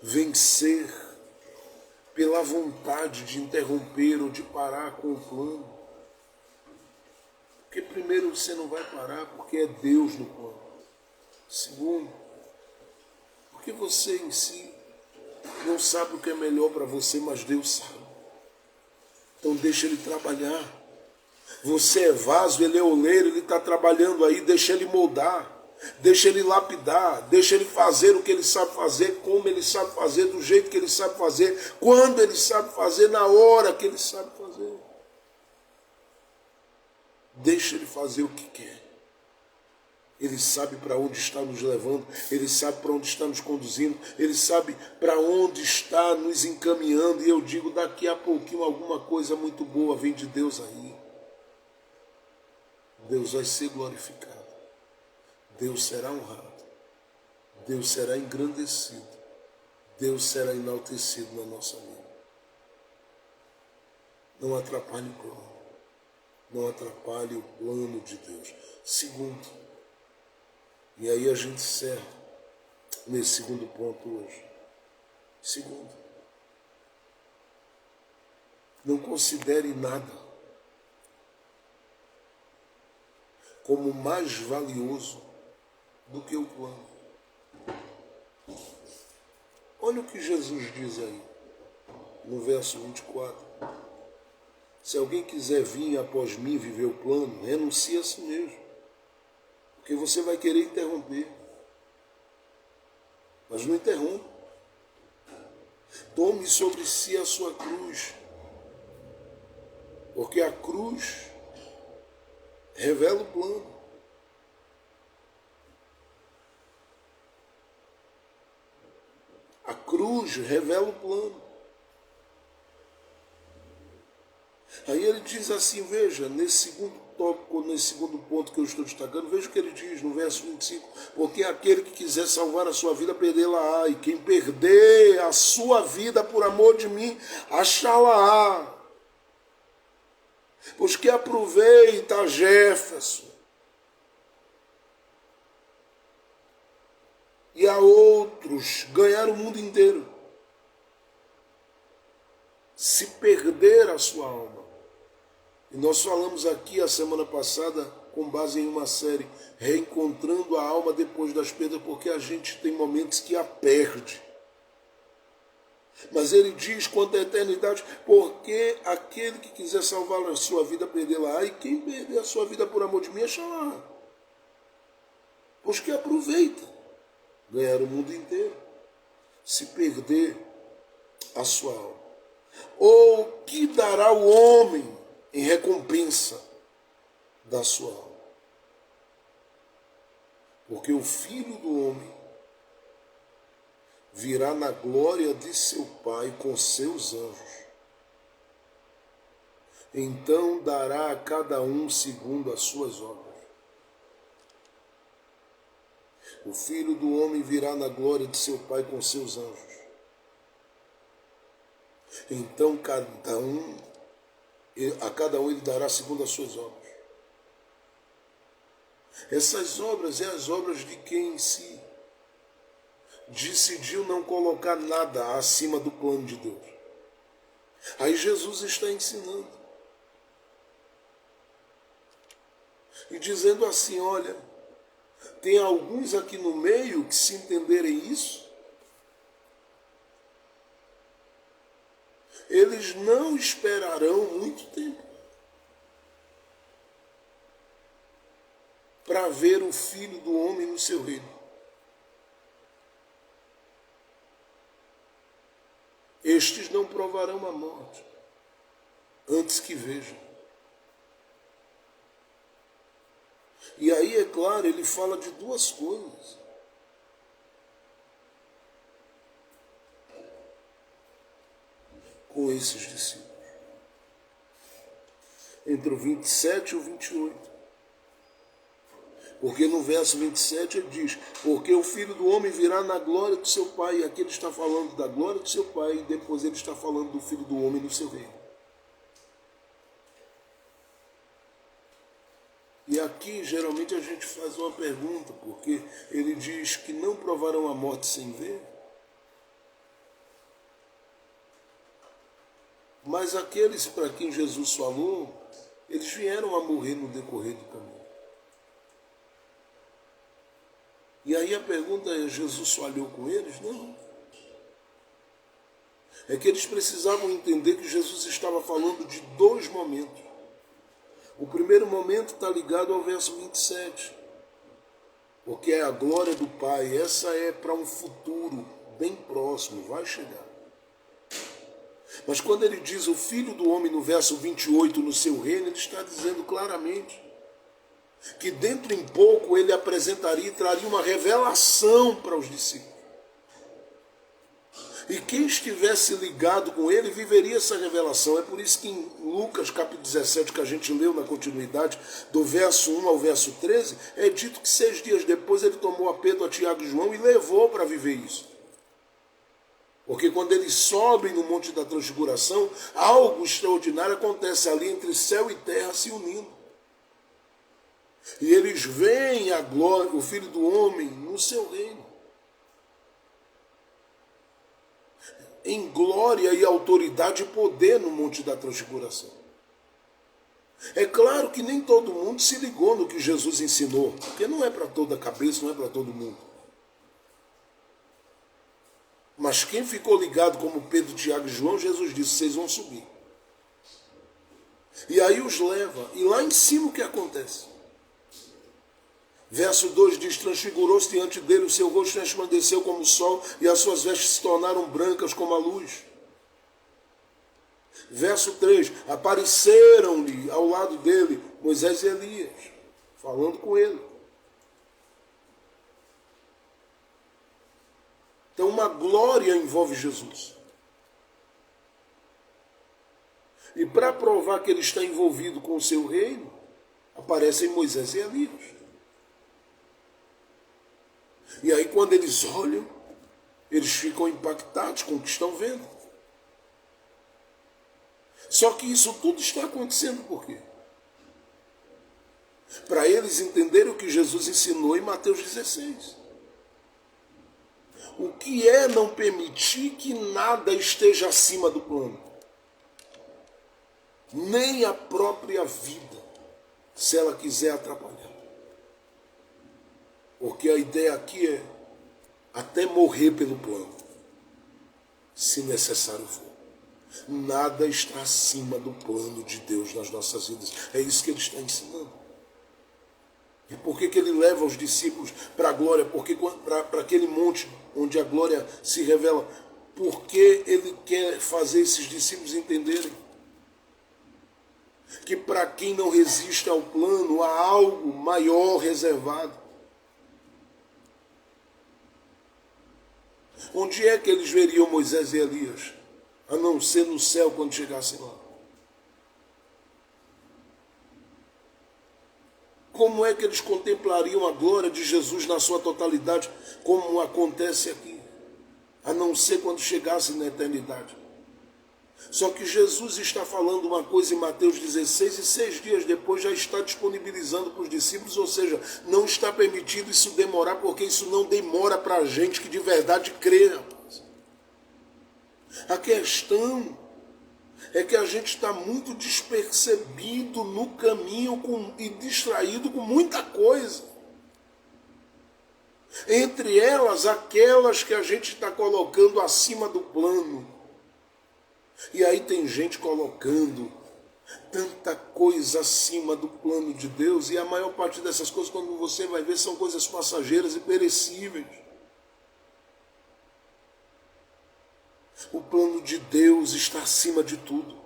vencer pela vontade de interromper ou de parar com o plano. Porque primeiro você não vai parar porque é Deus no plano. Segundo, porque você em si não sabe o que é melhor para você, mas Deus sabe. Então deixa Ele trabalhar. Você é vaso, Ele é oleiro, Ele está trabalhando aí, deixa Ele moldar. Deixa Ele lapidar, deixa Ele fazer o que Ele sabe fazer, como Ele sabe fazer, do jeito que Ele sabe fazer, quando Ele sabe fazer, na hora que Ele sabe fazer. Deixa Ele fazer o que quer. Ele sabe para onde está nos levando, Ele sabe para onde está nos conduzindo, Ele sabe para onde está nos encaminhando. E eu digo, daqui a pouquinho alguma coisa muito boa vem de Deus aí. Deus vai ser glorificado. Deus será honrado, Deus será engrandecido, Deus será enaltecido na nossa vida. Não atrapalhe o plano, não atrapalhe o plano de Deus. Segundo, e aí a gente encerra nesse segundo ponto hoje. Segundo, não considere nada como mais valioso do que o plano. Olha o que Jesus diz aí, no verso 24. Se alguém quiser vir após mim viver o plano, renuncie a si mesmo. Porque você vai querer interromper. Mas não interrompa. Tome sobre si a sua cruz. Porque a cruz revela o plano. A cruz revela o plano. Aí ele diz assim, veja, nesse segundo toco nesse segundo ponto que eu estou destacando, veja o que ele diz no verso 25, porque aquele que quiser salvar a sua vida, perdê-la-á, e quem perder a sua vida por amor de mim, achá-la-á. Pois que aproveita Jefferson e a outros ganhar o mundo inteiro, se perder a sua alma. E nós falamos aqui a semana passada, com base em uma série, reencontrando a alma depois das perdas, porque a gente tem momentos que a perde. Mas ele diz quanto à eternidade, porque aquele que quiser salvar a sua vida, perdê-la, e quem perder a sua vida por amor de mim, achará. Pois que aproveita ganhar o mundo inteiro, se perder a sua alma. Ou que dará o homem em recompensa da sua alma? Porque o Filho do Homem virá na glória de seu Pai com seus anjos. Então dará a cada um segundo as suas obras. O Filho do Homem virá na glória de seu Pai com seus anjos. Então a cada um ele dará segundo as suas obras. Essas obras são as obras de quem se decidiu não colocar nada acima do plano de Deus. Aí Jesus está ensinando e dizendo assim, olha, tem alguns aqui no meio que, se entenderem isso, eles não esperarão muito tempo para ver o Filho do Homem no seu reino. Estes não provarão a morte antes que vejam. E aí, é claro, ele fala de duas coisas. Com esses discípulos. Entre o 27 e o 28. Porque no verso 27 ele diz, porque o Filho do Homem virá na glória do seu Pai. E aqui ele está falando da glória do seu Pai, e depois ele está falando do Filho do Homem no seu reino. E aqui geralmente a gente faz uma pergunta, porque ele diz que não provarão a morte sem ver. Mas aqueles para quem Jesus falou, eles vieram a morrer no decorrer do caminho. E aí a pergunta é, Jesus falhou com eles? Não. É que eles precisavam entender que Jesus estava falando de dois momentos. O primeiro momento está ligado ao verso 27. Porque é a glória do Pai. Essa é para um futuro bem próximo, vai chegar. Mas quando ele diz o Filho do Homem no verso 28 no seu reino, ele está dizendo claramente que dentro em pouco ele apresentaria e traria uma revelação para os discípulos. E quem estivesse ligado com ele viveria essa revelação. É por isso que em Lucas capítulo 17, que a gente leu na continuidade, do verso 1 ao verso 13, é dito que 6 dias depois ele tomou a Pedro, a Tiago e João e levou para viver isso. Porque quando eles sobem no Monte da Transfiguração, algo extraordinário acontece ali entre céu e terra se unindo. E eles veem a glória, o Filho do Homem no seu reino. Em glória e autoridade e poder no Monte da Transfiguração. É claro que nem todo mundo se ligou no que Jesus ensinou, porque não é para toda a cabeça, não é para todo mundo. Mas quem ficou ligado como Pedro, Tiago e João, Jesus disse, vocês vão subir. E aí os leva. E lá em cima o que acontece? Verso 2 diz, transfigurou-se diante dele, o seu rosto resplandeceu como o sol, e as suas vestes se tornaram brancas como a luz. Verso 3, apareceram-lhe ao lado dele Moisés e Elias, falando com ele. Então uma glória envolve Jesus. E para provar que ele está envolvido com o seu reino, aparecem Moisés e Elias. E aí quando eles olham, eles ficam impactados com o que estão vendo. Só que isso tudo está acontecendo por quê? Para eles entenderem o que Jesus ensinou em Mateus 16. O que é não permitir que nada esteja acima do plano? Nem a própria vida, se ela quiser atrapalhar. Porque a ideia aqui é até morrer pelo plano, se necessário for. Nada está acima do plano de Deus nas nossas vidas. É isso que ele está ensinando. E por que ele leva os discípulos para a glória? Porque para aquele monte onde a glória se revela. Porque ele quer fazer esses discípulos entenderem que para quem não resiste ao plano, há algo maior reservado. Onde é que eles veriam Moisés e Elias? A não ser no céu quando chegassem lá. Como é que eles contemplariam a glória de Jesus na sua totalidade, como acontece aqui? A não ser quando chegassem na eternidade. Só que Jesus está falando uma coisa em Mateus 16 e 6 dias depois já está disponibilizando para os discípulos, ou seja, não está permitido isso demorar, porque isso não demora para a gente que de verdade crê, rapaz. A questão é que a gente está muito despercebido no caminho e distraído com muita coisa. Entre elas, aquelas que a gente está colocando acima do plano. E aí tem gente colocando tanta coisa acima do plano de Deus, e a maior parte dessas coisas, quando você vai ver, são coisas passageiras e perecíveis. O plano de Deus está acima de tudo.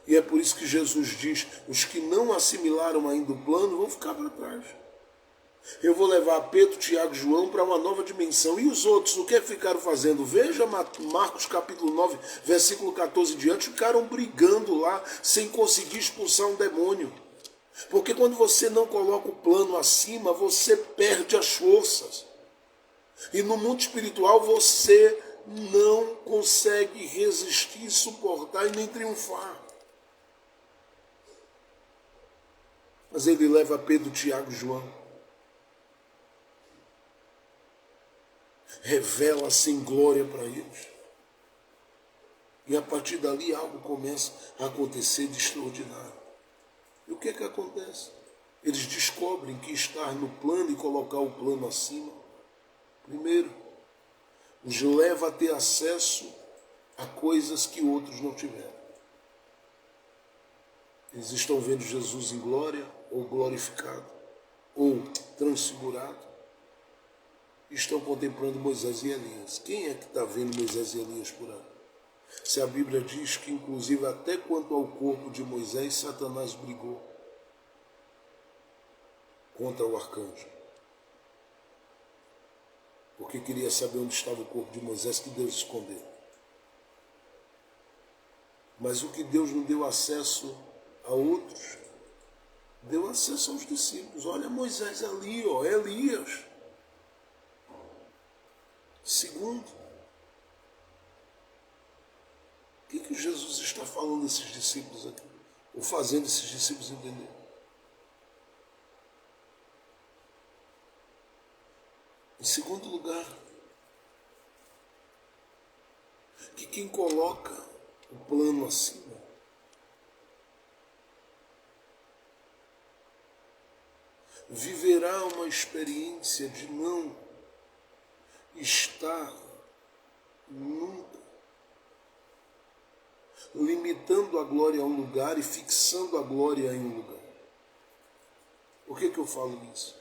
E é por isso que Jesus diz, os que não assimilaram ainda o plano vão ficar para trás. Eu vou levar Pedro, Tiago e João para uma nova dimensão. E os outros, o que ficaram fazendo? Veja Marcos capítulo 9, versículo 14 em diante, ficaram brigando lá sem conseguir expulsar um demônio. Porque quando você não coloca o plano acima, você perde as forças. E no mundo espiritual você não consegue resistir, suportar e nem triunfar. Mas ele leva Pedro, Tiago e João. Revela-se em glória para eles. E a partir dali algo começa a acontecer de extraordinário. E o que é que acontece? Eles descobrem que estar no plano e colocar o plano acima, primeiro, os leva a ter acesso a coisas que outros não tiveram. Eles estão vendo Jesus em glória, ou glorificado, ou transfigurado. Estão contemplando Moisés e Elias. Quem é que está vendo Moisés e Elias por aí? Se a Bíblia diz que, inclusive, até quanto ao corpo de Moisés, Satanás brigou contra o arcanjo. Porque queria saber onde estava o corpo de Moisés, que Deus escondeu. Mas o que Deus não deu acesso a outros, deu acesso aos discípulos. Olha Moisés ali, ó, Elias. Segundo, o que Jesus está falando desses discípulos aqui? Ou fazendo esses discípulos entender? Em segundo lugar, que quem coloca o plano acima viverá uma experiência de não estar nunca limitando a glória a um lugar e fixando a glória em um lugar. Por que eu falo isso?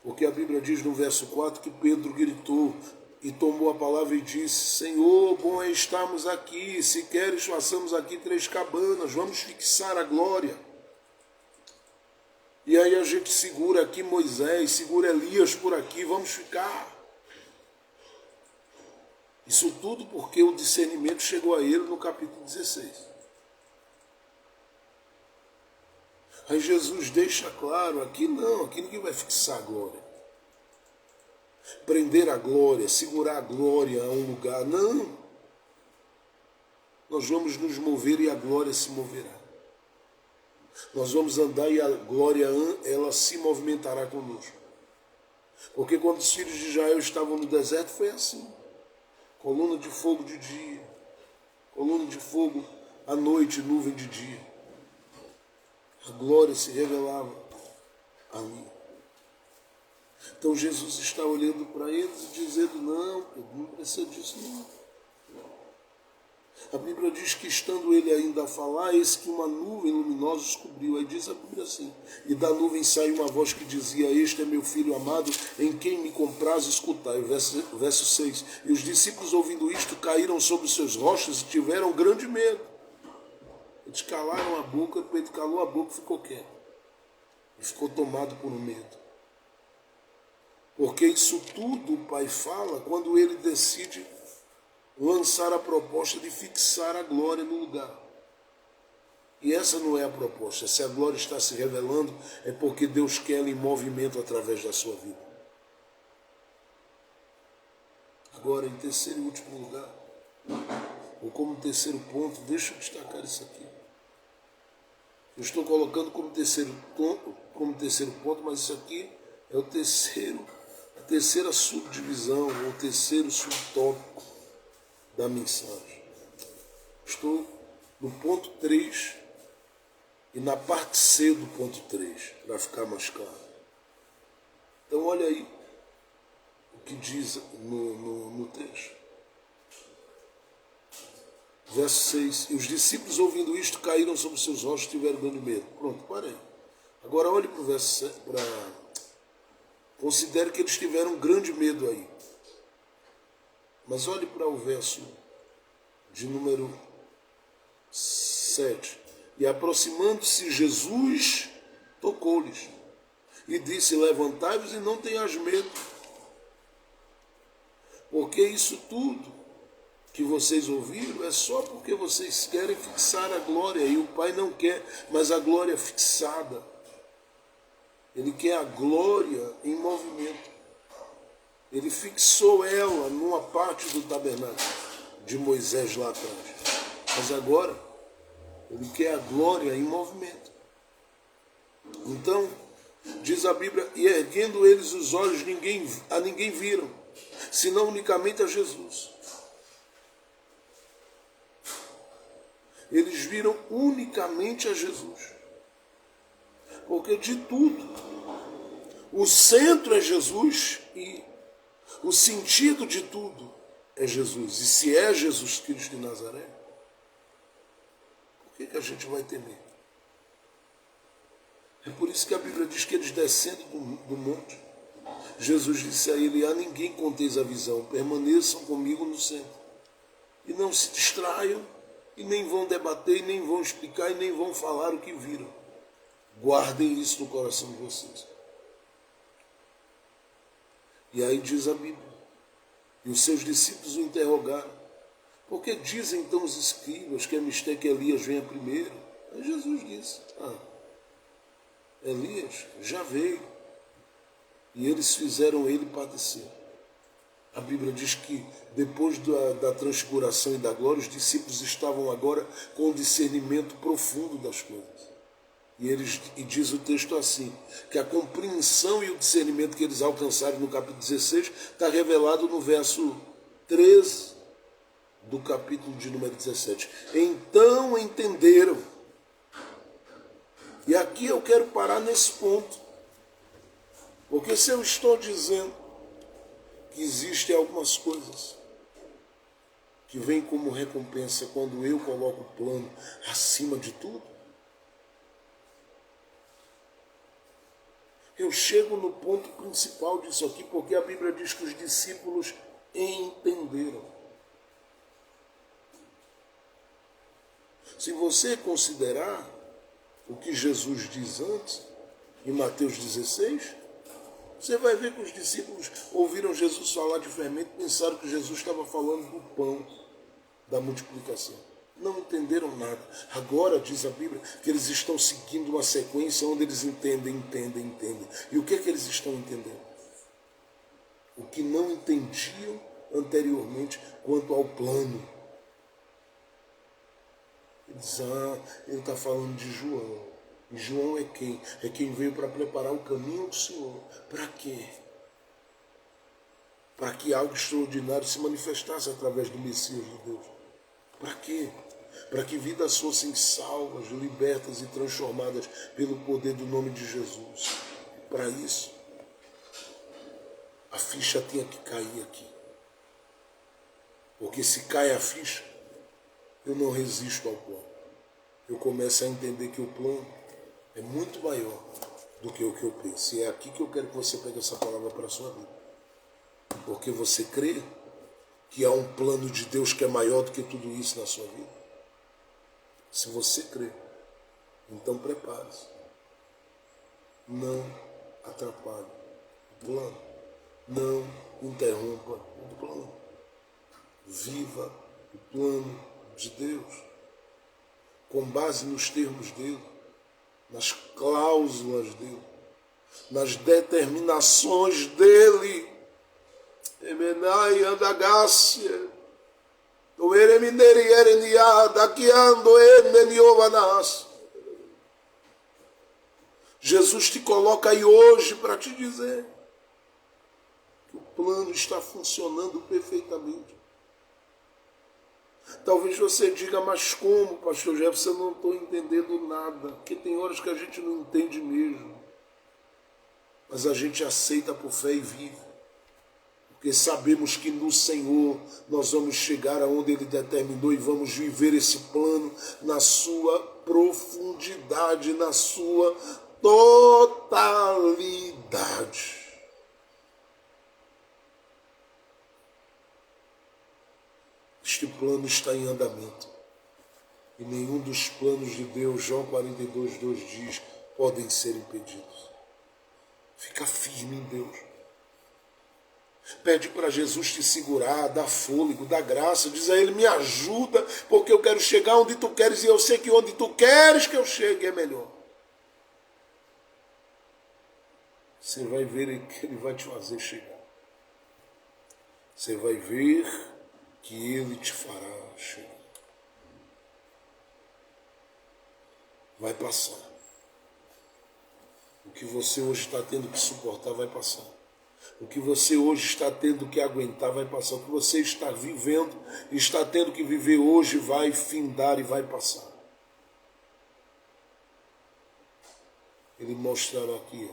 Porque a Bíblia diz no verso 4 que Pedro gritou e tomou a palavra e disse: Senhor, bom é estarmos aqui, se queres façamos aqui 3 cabanas, vamos fixar a glória. E aí a gente segura aqui Moisés, segura Elias por aqui, vamos ficar. Isso tudo porque o discernimento chegou a ele no capítulo 16. Aí Jesus deixa claro, aqui não, aqui ninguém vai fixar a glória. Prender a glória, segurar a glória a um lugar, não. Nós vamos nos mover e a glória se moverá. Nós vamos andar e a glória, ela se movimentará conosco. Porque quando os filhos de Israel estavam no deserto, foi assim. Coluna de fogo de dia, coluna de fogo à noite, nuvem de dia. A glória se revelava ali. Então Jesus está olhando para eles e dizendo, não precisa disso não. A Bíblia diz que estando ele ainda a falar, eis que uma nuvem luminosa os cobriu. Aí diz a Bíblia assim, e da nuvem saiu uma voz que dizia, este é meu filho amado, em quem me compraz escutai. Verso 6, e os discípulos ouvindo isto, caíram sobre seus rostos e tiveram grande medo. Eles calaram a boca, Pedro calou a boca e ficou quieto. E ficou tomado por um medo. Porque isso tudo o Pai fala quando ele decide lançar a proposta de fixar a glória no lugar. E essa não é a proposta. Se a glória está se revelando, é porque Deus quer ela em movimento através da sua vida. Agora, em terceiro e último lugar, ou como terceiro ponto, deixa eu destacar isso aqui. Eu estou colocando como terceiro ponto, mas isso aqui é a terceira subdivisão, ou o terceiro subtópico da mensagem. Estou no ponto 3 e na parte C do ponto 3, para ficar mais claro. Então olha aí o que diz no texto. Verso 6, e os discípulos ouvindo isto caíram sobre seus rostos e tiveram grande medo. Pronto, parei. Agora olhe para o verso 7, considere que eles tiveram grande medo aí. Mas olhe para o verso de número 7. E aproximando-se Jesus, tocou-lhes e disse, levantai-vos e não tenhas medo. Porque isso tudo que vocês ouviram é só porque vocês querem fixar a glória. E o Pai não quer, mas a glória fixada. Ele quer a glória em movimento. Ele fixou ela numa parte do tabernáculo de Moisés lá atrás. Mas agora, ele quer a glória em movimento. Então, diz a Bíblia, e erguendo eles os olhos, a ninguém viram, senão unicamente a Jesus. Eles viram unicamente a Jesus. Porque de tudo, o centro é Jesus e o sentido de tudo é Jesus. E se é Jesus Cristo de Nazaré, por que a gente vai temer? É por isso que a Bíblia diz que eles descendo do monte, Jesus disse a ele, a ninguém conteis a visão, permaneçam comigo no centro. E não se distraiam, e nem vão debater, e nem vão explicar, e nem vão falar o que viram. Guardem isso no coração de vocês. E aí diz a Bíblia, e os seus discípulos o interrogaram, por que dizem então os escribas que é mister que Elias venha primeiro? Aí Jesus disse, Elias já veio, e eles fizeram ele padecer. A Bíblia diz que depois da transfiguração e da glória, os discípulos estavam agora com um discernimento profundo das coisas. E diz o texto assim, que a compreensão e o discernimento que eles alcançaram no capítulo 16 está revelado no verso 13 do capítulo de número 17. Então entenderam. E aqui eu quero parar nesse ponto. Porque se eu estou dizendo que existem algumas coisas que vêm como recompensa quando eu coloco o plano acima de tudo, eu chego no ponto principal disso aqui, porque a Bíblia diz que os discípulos entenderam. Se você considerar o que Jesus diz antes, em Mateus 16, você vai ver que os discípulos ouviram Jesus falar de fermento e pensaram que Jesus estava falando do pão, da multiplicação. Não entenderam nada. Agora, diz a Bíblia, que eles estão seguindo uma sequência onde eles entendem. E o que é que eles estão entendendo? O que não entendiam anteriormente quanto ao plano. Eles, ele está falando de João. E João é quem? É quem veio para preparar o caminho do Senhor. Para quê? Para que algo extraordinário se manifestasse através do Messias de Deus. Para quê? Para que vidas fossem salvas, libertas e transformadas pelo poder do nome de Jesus. Para isso, a ficha tinha que cair aqui. Porque se cai a ficha, eu não resisto ao plano. Eu começo a entender que o plano é muito maior do que o que eu penso. E é aqui que eu quero que você pegue essa palavra para a sua vida. Porque você crê que há um plano de Deus que é maior do que tudo isso na sua vida. Se você crê, então prepare-se. Não atrapalhe o plano. Não interrompa o plano. Viva o plano de Deus, com base nos termos dele, nas cláusulas dele, nas determinações dele. Emenai andagácia, o eremineri ereniá, daquiando eneniovanas. Jesus te coloca aí hoje para te dizer que o plano está funcionando perfeitamente. Talvez você diga, mas como, pastor Jefferson, eu não estou entendendo nada. Porque tem horas que a gente não entende mesmo. Mas a gente aceita por fé e vive. Porque sabemos que no Senhor nós vamos chegar aonde Ele determinou e vamos viver esse plano na sua profundidade, na sua totalidade. Este plano está em andamento. E nenhum dos planos de Deus, João 42:2 diz, podem ser impedidos. Fica firme em Deus. Pede para Jesus te segurar, dar fôlego, dar graça. Diz a Ele, me ajuda, porque eu quero chegar onde Tu queres e eu sei que onde Tu queres que eu chegue é melhor. Você vai ver que Ele vai te fazer chegar. Você vai ver que Ele te fará chegar. Vai passar. O que você hoje está tendo que suportar vai passar. O que você hoje está tendo que aguentar vai passar. O que você está vivendo e está tendo que viver hoje vai findar e vai passar. Ele mostrará aqui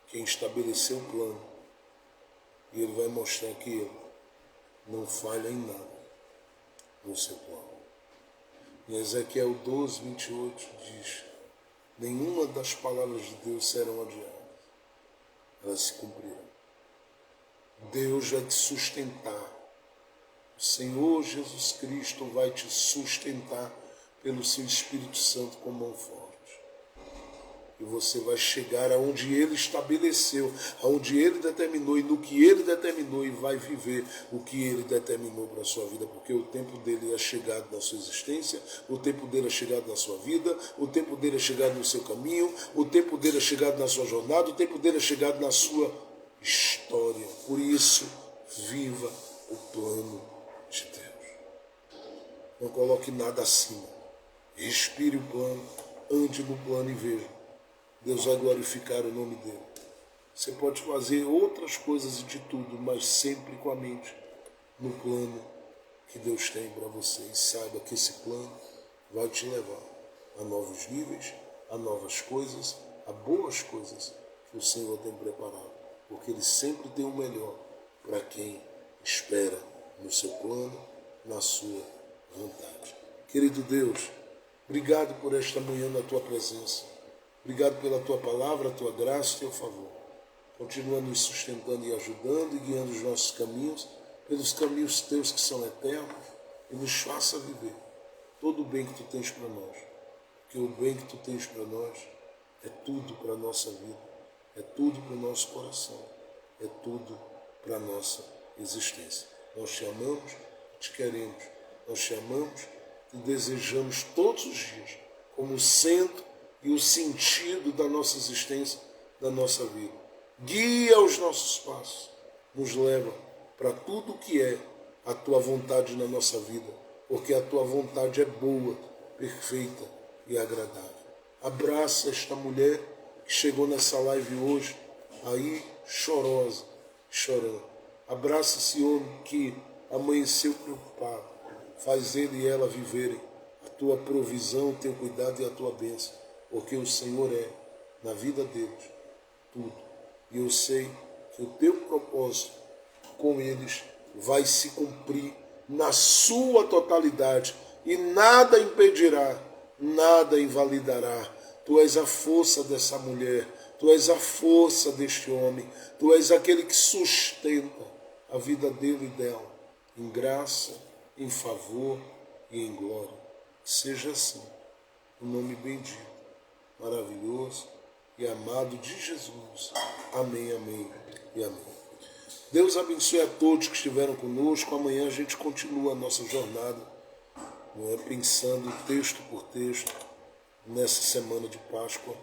quem estabeleceu o plano. E ele vai mostrar que ele não falha em nada no seu plano. Em Ezequiel 12:28 diz, nenhuma das palavras de Deus serão adiadas. Elas se cumprirão. Deus vai te sustentar. O Senhor Jesus Cristo vai te sustentar pelo seu Espírito Santo com mão forte. E você vai chegar aonde Ele estabeleceu, aonde Ele determinou e no que Ele determinou e vai viver o que Ele determinou para a sua vida, porque o tempo dele é chegado na sua existência, o tempo dele é chegado na sua vida, o tempo dele é chegado no seu caminho, o tempo dele é chegado na sua jornada, o tempo dele é chegado na sua história. Por isso, viva o plano de Deus. Não coloque nada acima. Respire o plano, ande no plano e veja. Deus vai glorificar o nome dele. Você pode fazer outras coisas de tudo, mas sempre com a mente no plano que Deus tem para você. E saiba que esse plano vai te levar a novos níveis, a novas coisas, a boas coisas que o Senhor tem preparado. Porque Ele sempre tem o melhor para quem espera no seu plano, na sua vontade. Querido Deus, obrigado por esta manhã na Tua presença. Obrigado pela Tua palavra, Tua graça e Teu favor. Continua nos sustentando e ajudando e guiando os nossos caminhos, pelos caminhos Teus que são eternos, e nos faça viver todo o bem que Tu tens para nós. Porque o bem que Tu tens para nós é tudo para a nossa vida, é tudo para o nosso coração, é tudo para a nossa existência. Nós te amamos, te queremos, nós te amamos e desejamos todos os dias como o centro e o sentido da nossa existência, da nossa vida. Guia os nossos passos, nos leva para tudo o que é a Tua vontade na nossa vida, porque a Tua vontade é boa, perfeita e agradável. Abraça esta mulher que chegou nessa live hoje, aí chorosa, chorando. Abraça esse homem que amanheceu preocupado. Faz ele e ela viverem a Tua provisão, o Teu cuidado e a Tua bênção, porque o Senhor é, na vida deles, tudo. E eu sei que o Teu propósito com eles vai se cumprir na sua totalidade e nada impedirá, nada invalidará. Tu és a força dessa mulher, Tu és a força deste homem, Tu és aquele que sustenta a vida dele e dela, em graça, em favor e em glória. Que seja assim, no nome bendito, maravilhoso e amado de Jesus. Amém, amém e amém. Deus abençoe a todos que estiveram conosco. Amanhã a gente continua a nossa jornada, pensando texto por texto, nessa semana de Páscoa,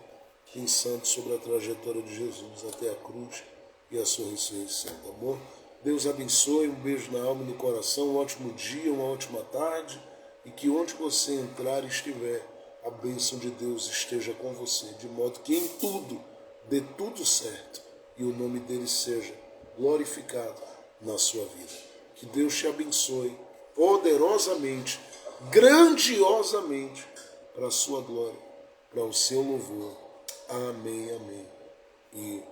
pensando sobre a trajetória de Jesus até a cruz e a sua ressurreição, tá bom? Deus abençoe, um beijo na alma e no coração, um ótimo dia, uma ótima tarde, e que onde você entrar e estiver, a bênção de Deus esteja com você, de modo que em tudo dê tudo certo e o nome dele seja glorificado na sua vida. Que Deus te abençoe poderosamente, grandiosamente, para a sua glória, para o seu louvor. Amém, amém e